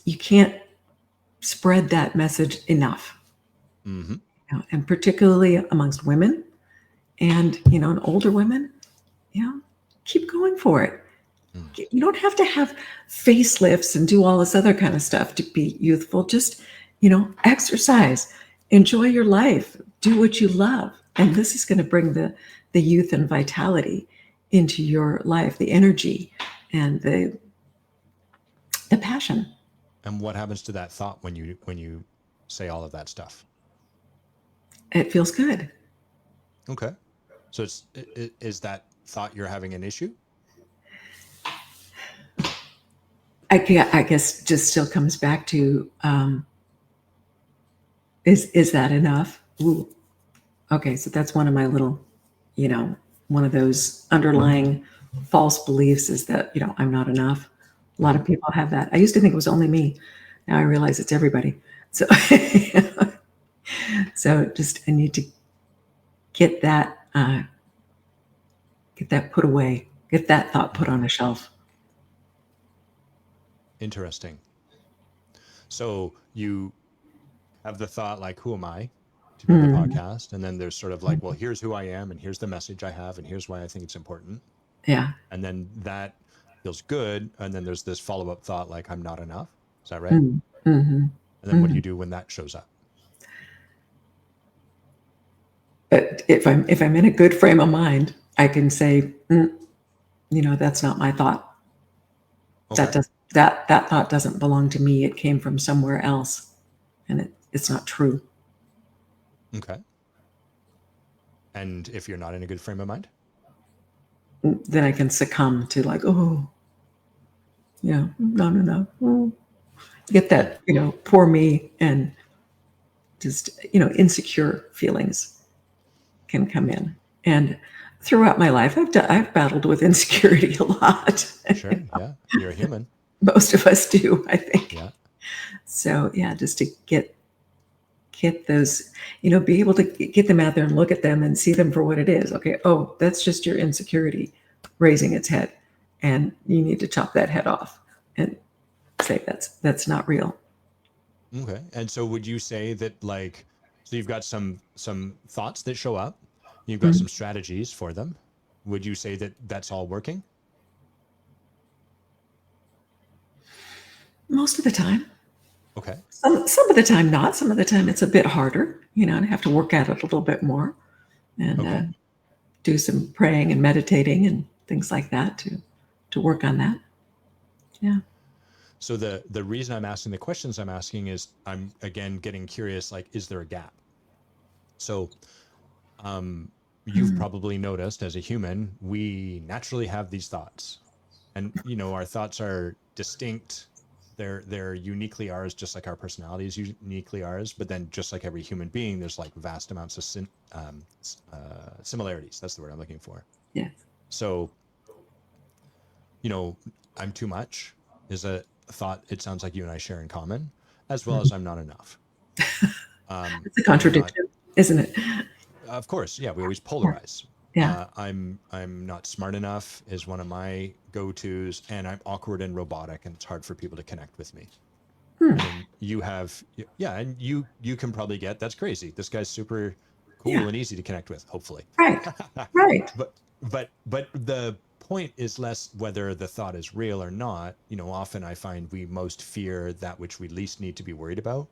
you can't spread that message enough. And particularly amongst women and, and older women, keep going for it. You don't have to have facelifts and do all this other kind of stuff to be youthful. Just, exercise, enjoy your life, do what you love. And this is going to bring the youth and vitality into your life, the energy and the passion. And what happens to that thought when you say all of that stuff? It feels good. Okay. So is that thought you're having an issue? I guess just still comes back to, is that enough? Ooh, okay, so that's one of my little, one of those underlying false beliefs is that, I'm not enough. A lot of people have that. I used to think it was only me. Now I realize it's everybody. So, so just I need to get that put away, get that thought put on a shelf. Interesting. So you have the thought like, who am I to be on the Mm, podcast? And then there's sort of like, well, here's who I am, and here's the message I have, and here's why I think it's important. yeah. And then that feels good. And then there's this follow-up thought like, I'm not enough. Is that right? Mm, hmm And then what do hmm you do when that shows up? But if I'm in a good frame of mind, I can say, that's not my thought. Okay. That thought doesn't belong to me. It came from somewhere else, and it's not true. Okay. And if you're not in a good frame of mind? Then I can succumb to like, oh, no. Get Hmm. that, poor me, and just, insecure feelings can come in. And throughout my life, I've battled with insecurity a lot. Sure. Yeah. You're a human. Most of us do, I think. Yeah. So yeah, just to get those, be able to get them out there and look at them and see them for what it is. Okay, oh, that's just your insecurity raising its head, and you need to chop that head off and say that's not real. Okay. And so would you say that like, so you've got some thoughts that show up, you've got Mhm. some strategies for them. Would you say that that's all working? Most of the time. Okay. Some of the time not. Some of the time it's a bit harder, and I have to work at it a little bit more and Okay. do some praying and meditating and things like that to work on that. Yeah. So the reason I'm asking the questions I'm asking is I'm again getting curious, like, is there a gap? So you've Mm. probably noticed as a human, we naturally have these thoughts. And our thoughts are distinct. They're uniquely ours, just like our personality is uniquely ours. But then, just like every human being, there's like vast amounts of similarities. That's the word I'm looking for. Yeah. So, I'm too much is a thought. It sounds like you and I share in common, as well as Mhm. I'm not enough. It's a I'm not. contradiction, isn't it? Of course, yeah. We always Yeah. polarize. Yeah. I'm not smart enough is one of my go-tos, and I'm awkward and robotic, and it's hard for people to connect with me. Hmm. And then you have, yeah, and you can probably get that's crazy. This guy's super Yeah. cool and easy to connect with, hopefully. Right. Right. But the point is less whether the thought is real or not. Often I find we most fear that which we least need to be worried about.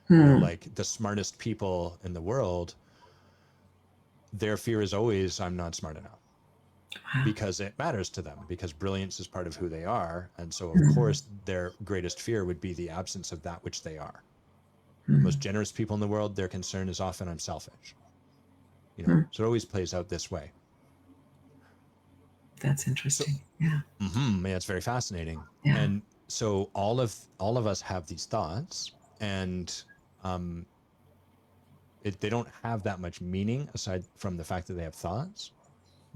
Hmm. Like the smartest people in the world, their fear is always I'm not smart enough Wow. because it matters to them because brilliance is part of who they are. And so of Hmm. course their greatest fear would be the absence of that which they are. The Hmm. most generous people in the world, their concern is often I'm selfish. Hmm. So it always plays out this way. That's So interesting. Yeah. yeah, it's very fascinating. Yeah. And so all of us have these thoughts, and um, they don't have that much meaning aside from the fact that they have thoughts.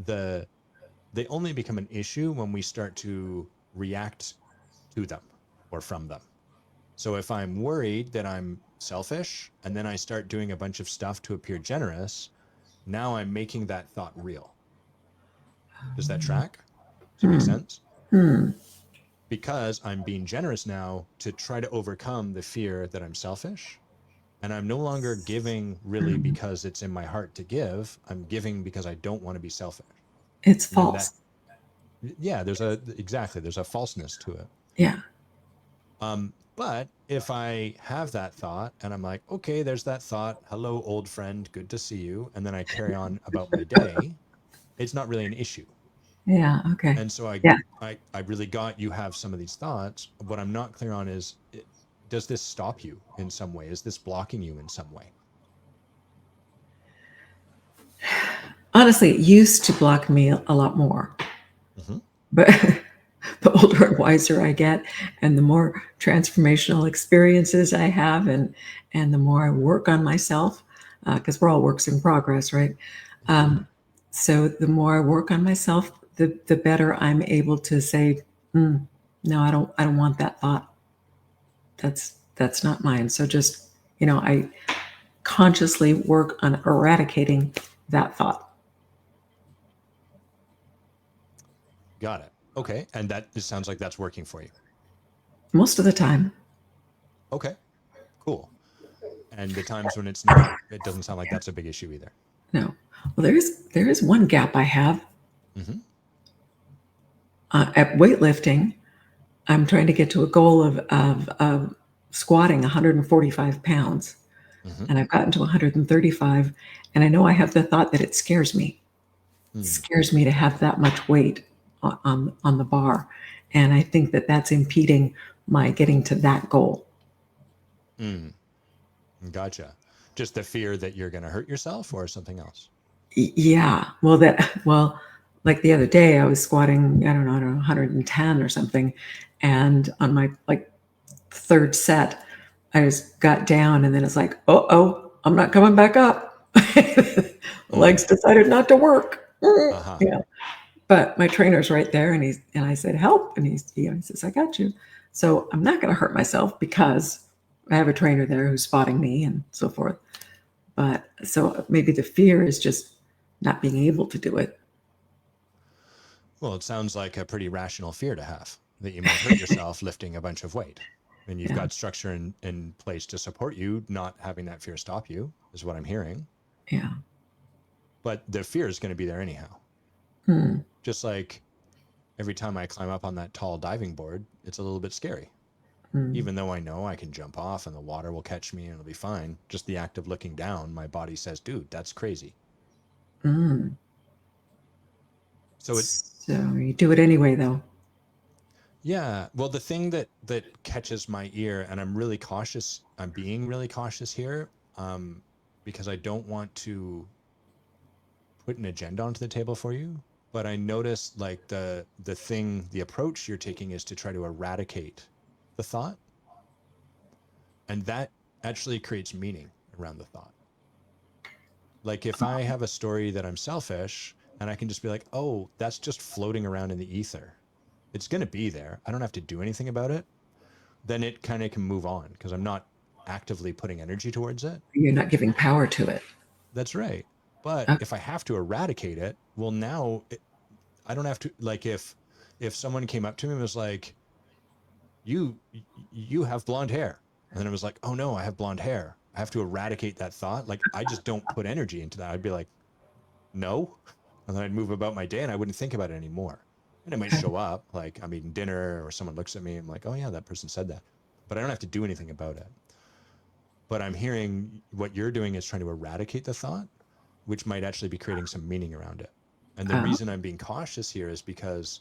The They only become an issue when we start to react to them or from them. So if I'm worried that I'm selfish and then I start doing a bunch of stuff to appear generous, now I'm making that thought real. Does that track? Does it make Hmm. sense? Hmm. Because I'm being generous now to try to overcome the fear that I'm selfish. And I'm no longer giving really Hmm. because it's in my heart to give. I'm giving because I don't want to be selfish. It's And then that, false. yeah, there's a falseness to it. Yeah. But if I have that thought and I'm like, okay, there's that thought. Hello, old friend. Good to see you. And then I carry on about my day, it's not really an issue. Yeah. Okay. And so Yeah. I really got you have some of these thoughts. What I'm not clear on is, does this stop you in some way? Is this blocking you in some way? honestly, it used to block me a lot more. Mm-hmm. But the older and wiser I get, and the more transformational experiences I have, and the more I work on myself, because we're all works in progress, right? Um, so the more I work on myself, the better I'm able to say, "Mm, no, I don't want that thought. That's not mine." So just, I consciously work on eradicating that thought. Got it. Okay. And it sounds like that's working for you. Most of the time. Okay. Cool. And the times when it's not, it doesn't sound like that's a big issue either. No. Well, there is one gap I have Mm-hmm. at weightlifting. I'm trying to get to a goal of squatting 145 pounds, Mm-hmm. and I've gotten to 135, and I know I have the thought that it scares me. It Mm. scares me to have that much weight on the bar, and I think that that's impeding my getting to that goal. Mm. Gotcha. Just the fear that you're going to hurt yourself or something else. Yeah. Well, like the other day, I was squatting, I don't know, 110 or something, and on my like third set, I just got down, and then it's like, oh, I'm not coming back up. Mm. Legs decided not to work. Uh-huh. Yeah. But my trainer's right there, and I said, help, and he says, I got you. So I'm not going to hurt myself because I have a trainer there who's spotting me and so forth. But so maybe the fear is just not being able to do it. Well, it sounds like a pretty rational fear to have that you might hurt yourself lifting a bunch of weight. And you've Yeah. got structure in place to support you, not having that fear stop you, is what I'm hearing. Yeah. But the fear is going to be there anyhow. Hmm. Just like every time I climb up on that tall diving board, it's a little bit scary. Hmm. Even though I know I can jump off and the water will catch me and it'll be fine, just the act of looking down, my body says, dude, that's crazy. Hmm. So So you do it anyway, though. yeah, well, the thing that catches my ear, and I'm really cautious, I'm being really cautious here, because I don't want to put an agenda onto the table for you. But I notice like the approach you're taking is to try to eradicate the thought, and that actually creates meaning around the thought. Like if I have a story that I'm selfish, and I can just be like, oh, that's just floating around in the ether. It's going to be there. I don't have to do anything about it. Then it kind of can move on because I'm not actively putting energy towards it. You're not giving power to it. That's right. But Okay. if I have to eradicate it, well, I don't have to, like if someone came up to me and was like, you you have blonde hair, and then it was like, oh no, I have blonde hair, I have to eradicate that thought. Like I just don't put energy into that. I'd be like, no, and then I'd move about my day and I wouldn't think about it anymore. And it might show up, like I'm eating dinner or someone looks at me, I'm like, oh yeah, that person said that, but I don't have to do anything about it. But I'm hearing what you're doing is trying to eradicate the thought, which might actually be creating some meaning around it. And the Oh, reason I'm being cautious here is because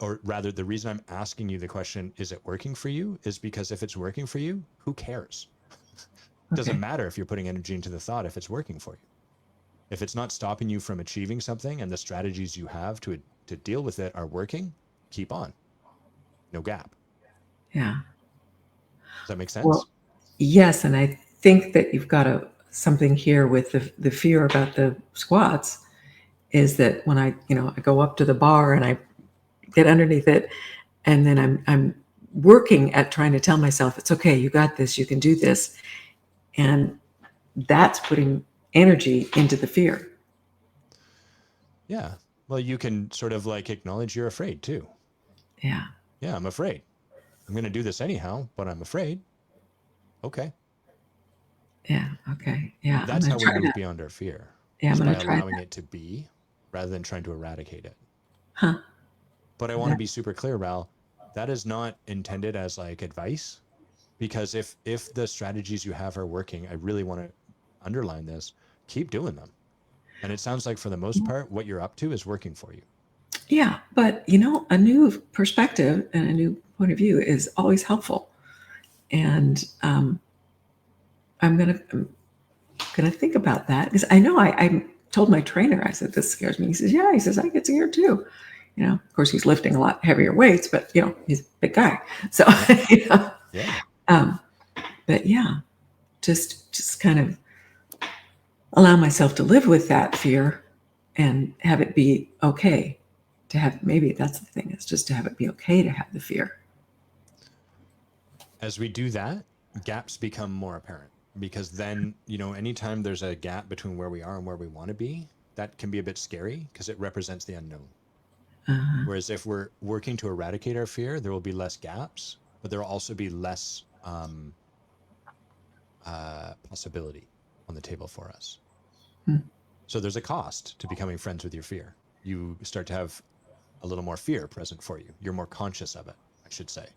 or rather the reason I'm asking you the question, is it working for you? Is because if it's working for you, who cares? It doesn't okay. matter if you're putting energy into the thought if it's working for you. If it's not stopping you from achieving something and the strategies you have to deal with it are working, keep on. No gap. Yeah. Does that make sense? Well, yes, and I think that you've got something here with the fear about the squats is that when I go up to the bar and I get underneath it, and then I'm working at trying to tell myself it's okay, you got this, you can do this, and that's putting energy into the fear. Yeah. Well, you can sort of like acknowledge you're afraid too. Yeah. Yeah, I'm afraid. I'm going to do this anyhow, but I'm afraid. Okay. Yeah. Okay. Yeah. I'm That's gonna how we try move that. beyond our fear, Yeah, I'm is by gonna try allowing that. it to be rather than trying to eradicate it. Huh. But I want to That, be super clear, Ral. That is not intended as like advice, because if the strategies you have are working, I really want to underline this. Keep doing them. And it sounds like for the most part, what you're up to is working for you. yeah, but a new perspective and a new point of view is always helpful. And I'm gonna think about that because I know told my trainer, I said, this scares me. He says, yeah. He says, I get scared too. Of course, he's lifting a lot heavier weights, but he's a big guy. So, Yeah. But yeah, just kind of allow myself to live with that fear and have it be okay to have. Maybe that's the thing. It's just to have it be okay to have the fear. As we do that, gaps become more apparent, because then, anytime there's a gap between where we are and where we want to be, that can be a bit scary because it represents the unknown. Whereas if we're working to eradicate our fear, there will be less gaps, but there will also be less possibility on the table for us. So there's a cost to becoming friends with your fear. You start to have a little more fear present for you. You're more conscious of it, I should say.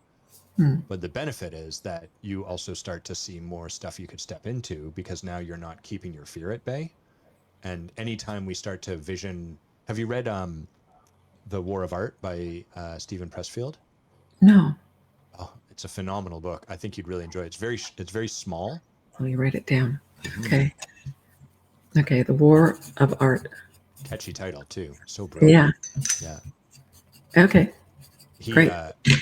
But the benefit is that you also start to see more stuff you could step into, because now you're not keeping your fear at bay. And anytime we start to vision, have you read The War of Art by Stephen Pressfield? No. Oh, it's a phenomenal book. I think you'd really enjoy it. It's very small. Let me write it down. Okay. Okay. The War of Art. Catchy title too. So brilliant. Yeah. Okay. Great.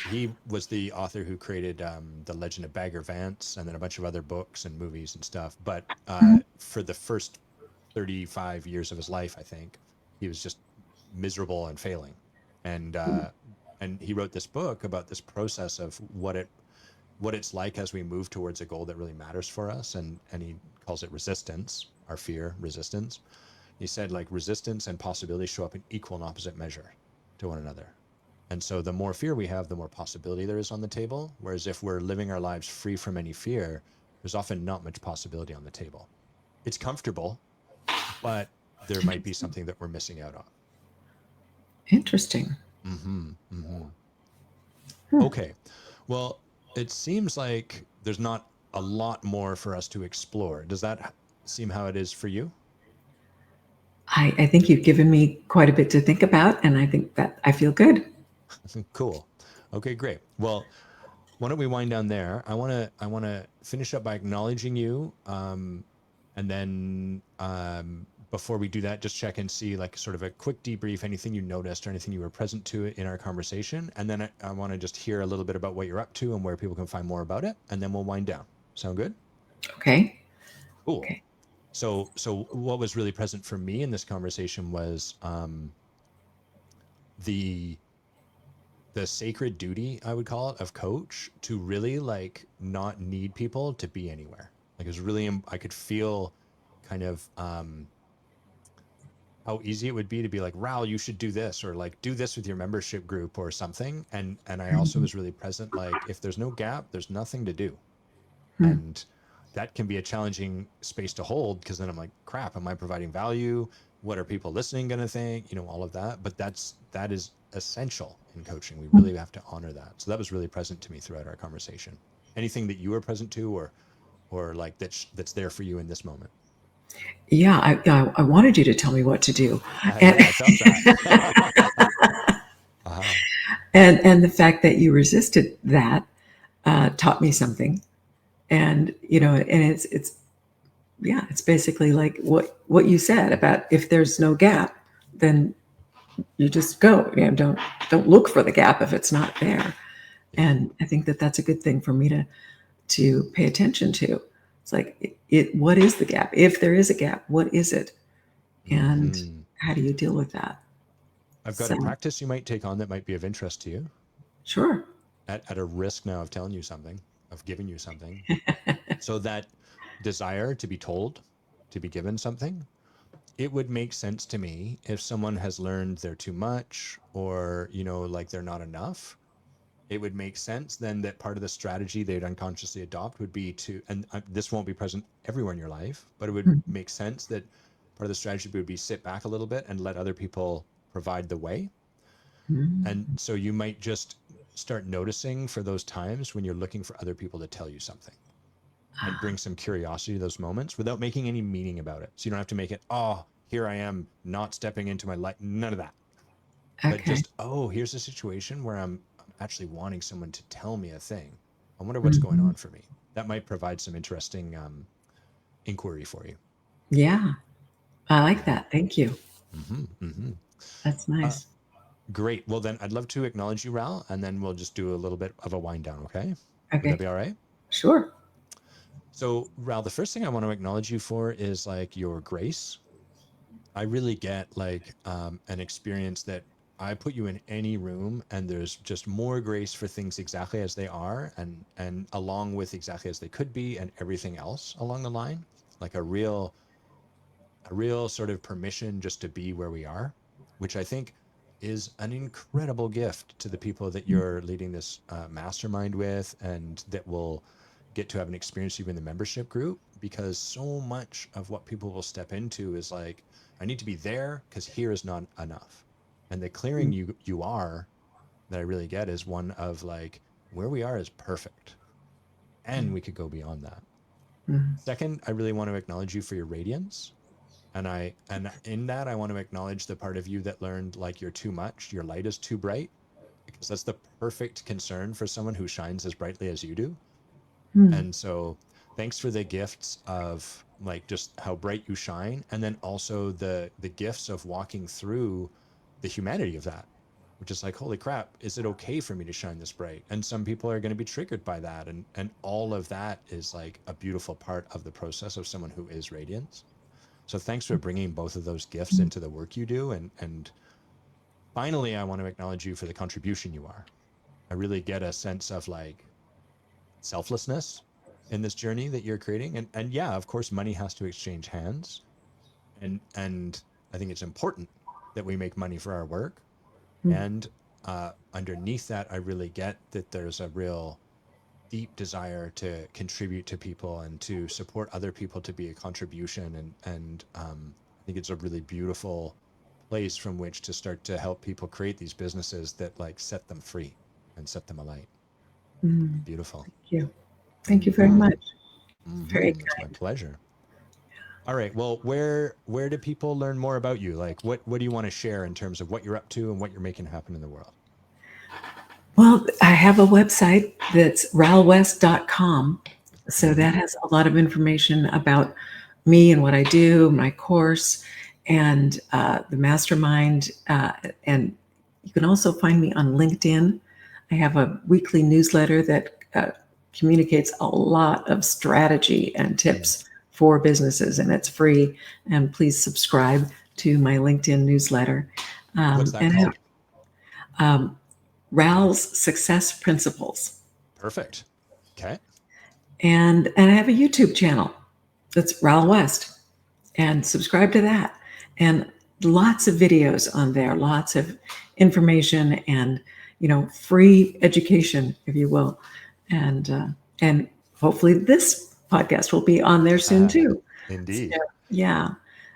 He was the author who created The Legend of Bagger Vance, and then a bunch of other books and movies and stuff. But for the first 35 years of his life, I think, he was just miserable and failing. And he wrote this book about this process of what it's like as we move towards a goal that really matters for us. And he calls it resistance, our fear, resistance. He said, like, resistance and possibility show up in equal and opposite measure to one another. And so the more fear we have, the more possibility there is on the table. Whereas if we're living our lives free from any fear, there's often not much possibility on the table. It's comfortable, but there might be something that we're missing out on. Interesting. Okay. Well, it seems like there's not a lot more for us to explore. Does that seem how it is for you? I think you've given me quite a bit to think about, and I think that I feel good. Cool. Okay, great. Well, why don't we wind down there? I want to finish up by acknowledging you, and then before we do that, just check and see, like, sort of a quick debrief, anything you noticed or anything you were present to in our conversation, and then I want to just hear a little bit about what you're up to and where people can find more about it, and then we'll wind down. Sound good? Okay. Cool. Okay. So what was really present for me in this conversation was the sacred duty, I would call it, of coach, to really, like, not need people to be anywhere. Like, it was really, I could feel kind of how easy it would be to be like, Ral, you should do this, or like, do this with your membership group or something. And I also was really present, like, if there's no gap, there's nothing to do. And that can be a challenging space to hold, because then I'm like, crap, am I providing value? What are people listening going to think? All of that. But that is essential in coaching. We really have to honor that. So that was really present to me throughout our conversation. Anything that you were present to, or like that's there for you in this moment? Yeah, I wanted you to tell me what to do. Yeah, I felt that. And the fact that you resisted that taught me something. And it's basically like what you said about, if there's no gap, then you just go. Don't look for the gap if it's not there. And I think that that's a good thing for me to pay attention to. It's like, what is the gap? If there is a gap, what is it? And how do you deal with that? I've got a practice you might take on that might be of interest to you. Sure. At a risk now of telling you something, of giving you something. So that desire to be told, to be given something, it would make sense to me if someone has learned they're too much, or, like, they're not enough. It would make sense then that part of the strategy they'd unconsciously adopt would be to, and this won't be present everywhere in your life, but it would make sense that part of the strategy would be sit back a little bit and let other people provide the way. And so you might just start noticing for those times when you're looking for other people to tell you something, and bring some curiosity to those moments without making any meaning about it. So you don't have to make it, oh, here I am not stepping into my life. None of that. Okay. But just, oh, here's a situation where I'm actually wanting someone to tell me a thing. I wonder what's going on for me. That might provide some interesting inquiry for you. Yeah. I like that. Thank you. That's Uh, nice. Great. Well, then I'd love to acknowledge you, Ral, and then we'll just do a little bit of a wind down. Okay. Would that Okay. be all right? Sure. So, Ral, the first thing I want to acknowledge you for is like your grace. I really get like an experience that I put you in any room and there's just more grace for things exactly as they are and along with exactly as they could be and everything else along the line, like a real sort of permission just to be where we are, which I think is an incredible gift to the people that you're leading this mastermind with and that will get to have an experience even in the membership group, because so much of what people will step into is like, I need to be there because here is not enough. And the clearing you are that I really get is one of like, where we are is perfect and we could go beyond that. Mm-hmm. Second, I really want to acknowledge you for your radiance. And in that I want to acknowledge the part of you that learned like you're too much, your light is too bright, because that's the perfect concern for someone who shines as brightly as you do. And so thanks for the gifts of like just how bright you shine, and then also the gifts of walking through the humanity of that, which is like, holy crap, is it okay for me to shine this bright? And some people are going to be triggered by that, and all of that is like a beautiful part of the process of someone who is radiance. So thanks for bringing both of those gifts into the work you do. And finally, I want to acknowledge you for the contribution you are. I really get a sense of like selflessness in this journey that you're creating. And yeah, of course, money has to exchange hands. And I think it's important that we make money for our work. And underneath that, I really get that there's a real deep desire to contribute to people and to support other people to be a contribution. And I think it's a really beautiful place from which to start to help people create these businesses that like set them free and set them alight. Beautiful. Thank you. Thank you very much. Very It's my kind. pleasure. All right. Well, where do people learn more about you? Like what do you want to share in terms of what you're up to and what you're making happen in the world? Well, I have a website that's ralwest.com. So that has a lot of information about me and what I do, my course, and the mastermind. And you can also find me on LinkedIn. I have a weekly newsletter that communicates a lot of strategy and tips for businesses, and it's free. And please subscribe to my LinkedIn newsletter. What's that called? Ral's Success Principles. Perfect. Okay. And I have a YouTube channel that's Ral West, and subscribe to that. And lots of videos on there, lots of information and, free education, if you will. And hopefully this podcast will be on there soon too. Indeed. So, yeah.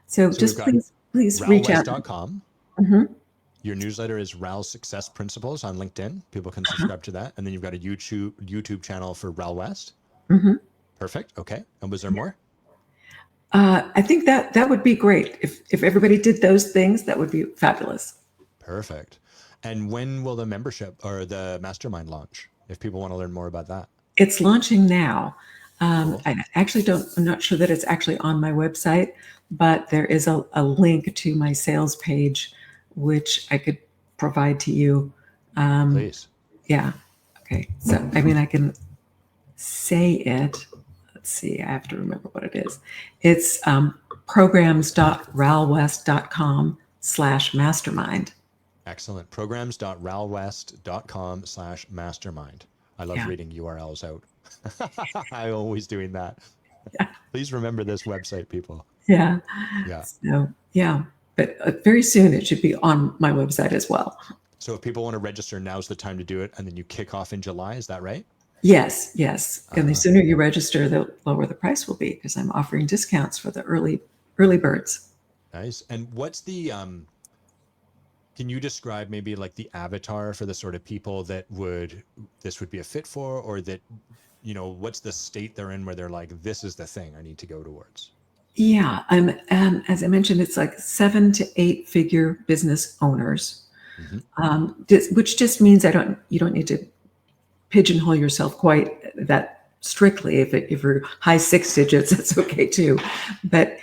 So just please reach out. ralwest.com. Your newsletter is Ral's Success Principles on LinkedIn. People can subscribe to that. And then you've got a YouTube channel for Ral West. Perfect. Okay. And was there more? I think that would be great. If everybody did those things, that would be fabulous. Perfect. And when will the membership or the mastermind launch, if people want to learn more about that? It's launching now. Cool. I'm not sure that it's actually on my website, but there is a link to my sales page, which I could provide to you. Please. Yeah. Okay. So, I can say it. Let's see. I have to remember what it is. It's programs.ralwest.com/mastermind. Excellent. Programs.ralwest.com/mastermind. I love reading URLs out. I'm always doing that. Yeah. Please remember this website, people. Yeah. Yeah. So, yeah. But very soon it should be on my website as well. So if people want to register, now's the time to do it. And then you kick off in July. Is that right? Yes. And the sooner you register, the lower the price will be, because I'm offering discounts for the early birds. Nice. And what's the, can you describe maybe like the avatar for the sort of people that this would be a fit for, or that, what's the state they're in where they're like, this is the thing I need to go towards? Yeah. As I mentioned, it's like 7 to 8 figure business owners, which just means you don't need to pigeonhole yourself quite that strictly. If you're high 6 digits, that's okay too. But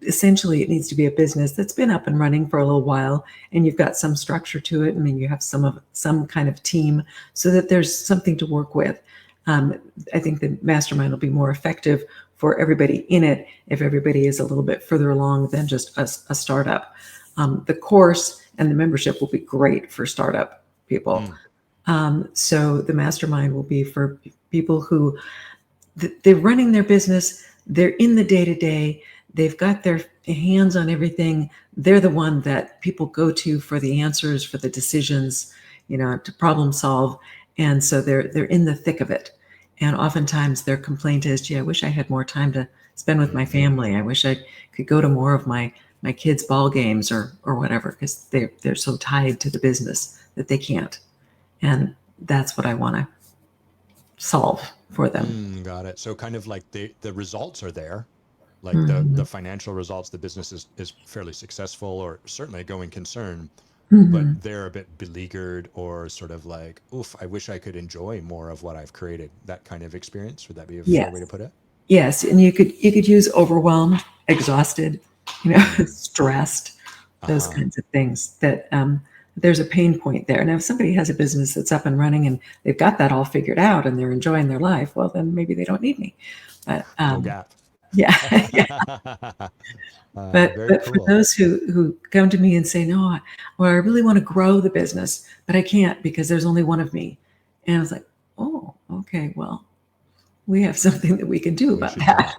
essentially it needs to be a business that's been up and running for a little while, and you've got some structure to it. I mean, you have some kind of team so that there's something to work with. I think the mastermind will be more effective for everybody in it if everybody is a little bit further along than just a startup. The course and the membership will be great for startup people. So the mastermind will be for people who they're running their business, they're in the day-to-day, they've got their hands on everything. They're the one that people go to for the answers, for the decisions, to problem solve. And so they're in the thick of it. And oftentimes their complaint is, gee, I wish I had more time to spend with my family. I wish I could go to more of my kids' ball games or whatever, because they're so tied to the business that they can't. And that's what I want to solve for them. Got it. So kind of like the results are there, like the financial results, the business is fairly successful, or certainly a going concern, but they're a bit beleaguered, or sort of like, oof, I wish I could enjoy more of what I've created. That kind of experience. Would that be a fair way to put it? Yes. And you could use overwhelmed, exhausted, stressed, those kinds of things. That there's a pain point there. Now, if somebody has a business that's up and running and they've got that all figured out and they're enjoying their life, well, then maybe they don't need me. But no gap. Yeah. But for those who come to me and say, no, I really want to grow the business, but I can't because there's only one of me. And I was like, oh, okay, well, we have something that we can do about that.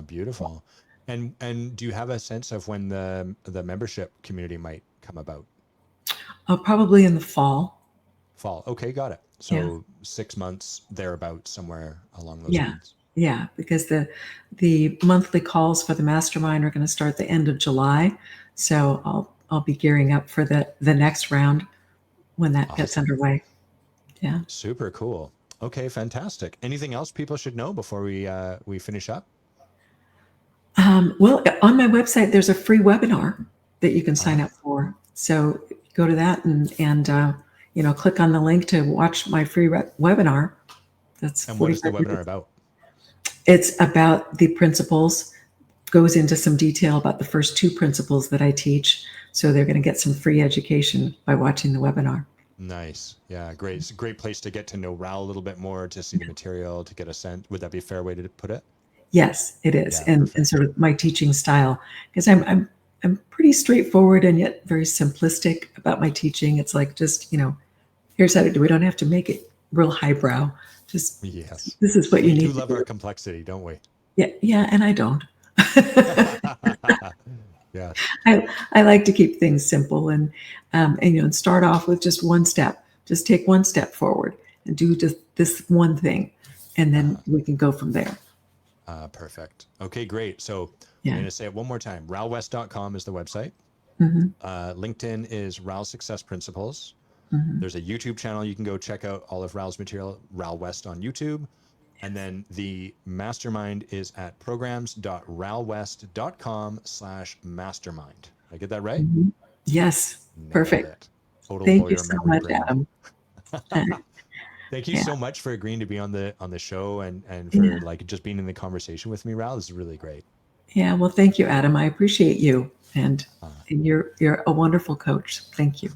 Beautiful. And do you have a sense of when the membership community might come about? Probably in the fall. Fall. Okay, got it. So 6 months thereabouts, somewhere along those lines. Yeah, because the monthly calls for the mastermind are going to start the end of July. So I'll be gearing up for the next round when that gets underway. Yeah. Super cool. Okay, fantastic. Anything else people should know before we finish up? Well, on my website, there's a free webinar that you can sign up for. So go to that and click on the link to watch my free webinar. And what is the webinar about? It's about the principles, goes into some detail about the first 2 principles that I teach. So they're going to get some free education by watching the webinar. Nice. Yeah, great. It's a great place to get to know Ral a little bit more, to see the material, to get a sense. Would that be a fair way to put it? Yes, it is. And sort of my teaching style, because I'm pretty straightforward and yet very simplistic about my teaching. It's like, just, here's how to do it. We don't have to make it real highbrow. Just, this is what you need. We do love our complexity, don't we? Yeah, and I don't. Yeah. I like to keep things simple and start off with just one step. Just take one step forward and do just this one thing, and then we can go from there. Perfect. Okay, great. So I'm going to say it one more time. ralwest.com is the website. LinkedIn is Ral Success Principles. There's a YouTube channel. You can go check out all of Ral's material, Ral West on YouTube. And then the mastermind is at programs.ralwest.com/mastermind. Did I get that right? Yes. Perfect. Total Thank lawyer you so memory much, brain. Adam. Thank you so much for agreeing to be on the show and for like just being in the conversation with me, Ral. This is really great. Yeah, well, thank you, Adam. I appreciate you, and you're a wonderful coach. Thank you.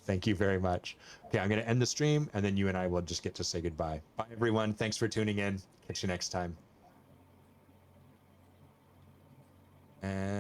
Thank you very much. Okay, I'm going to end the stream, and then you and I will just get to say goodbye. Bye, everyone. Thanks for tuning in. Catch you next time. And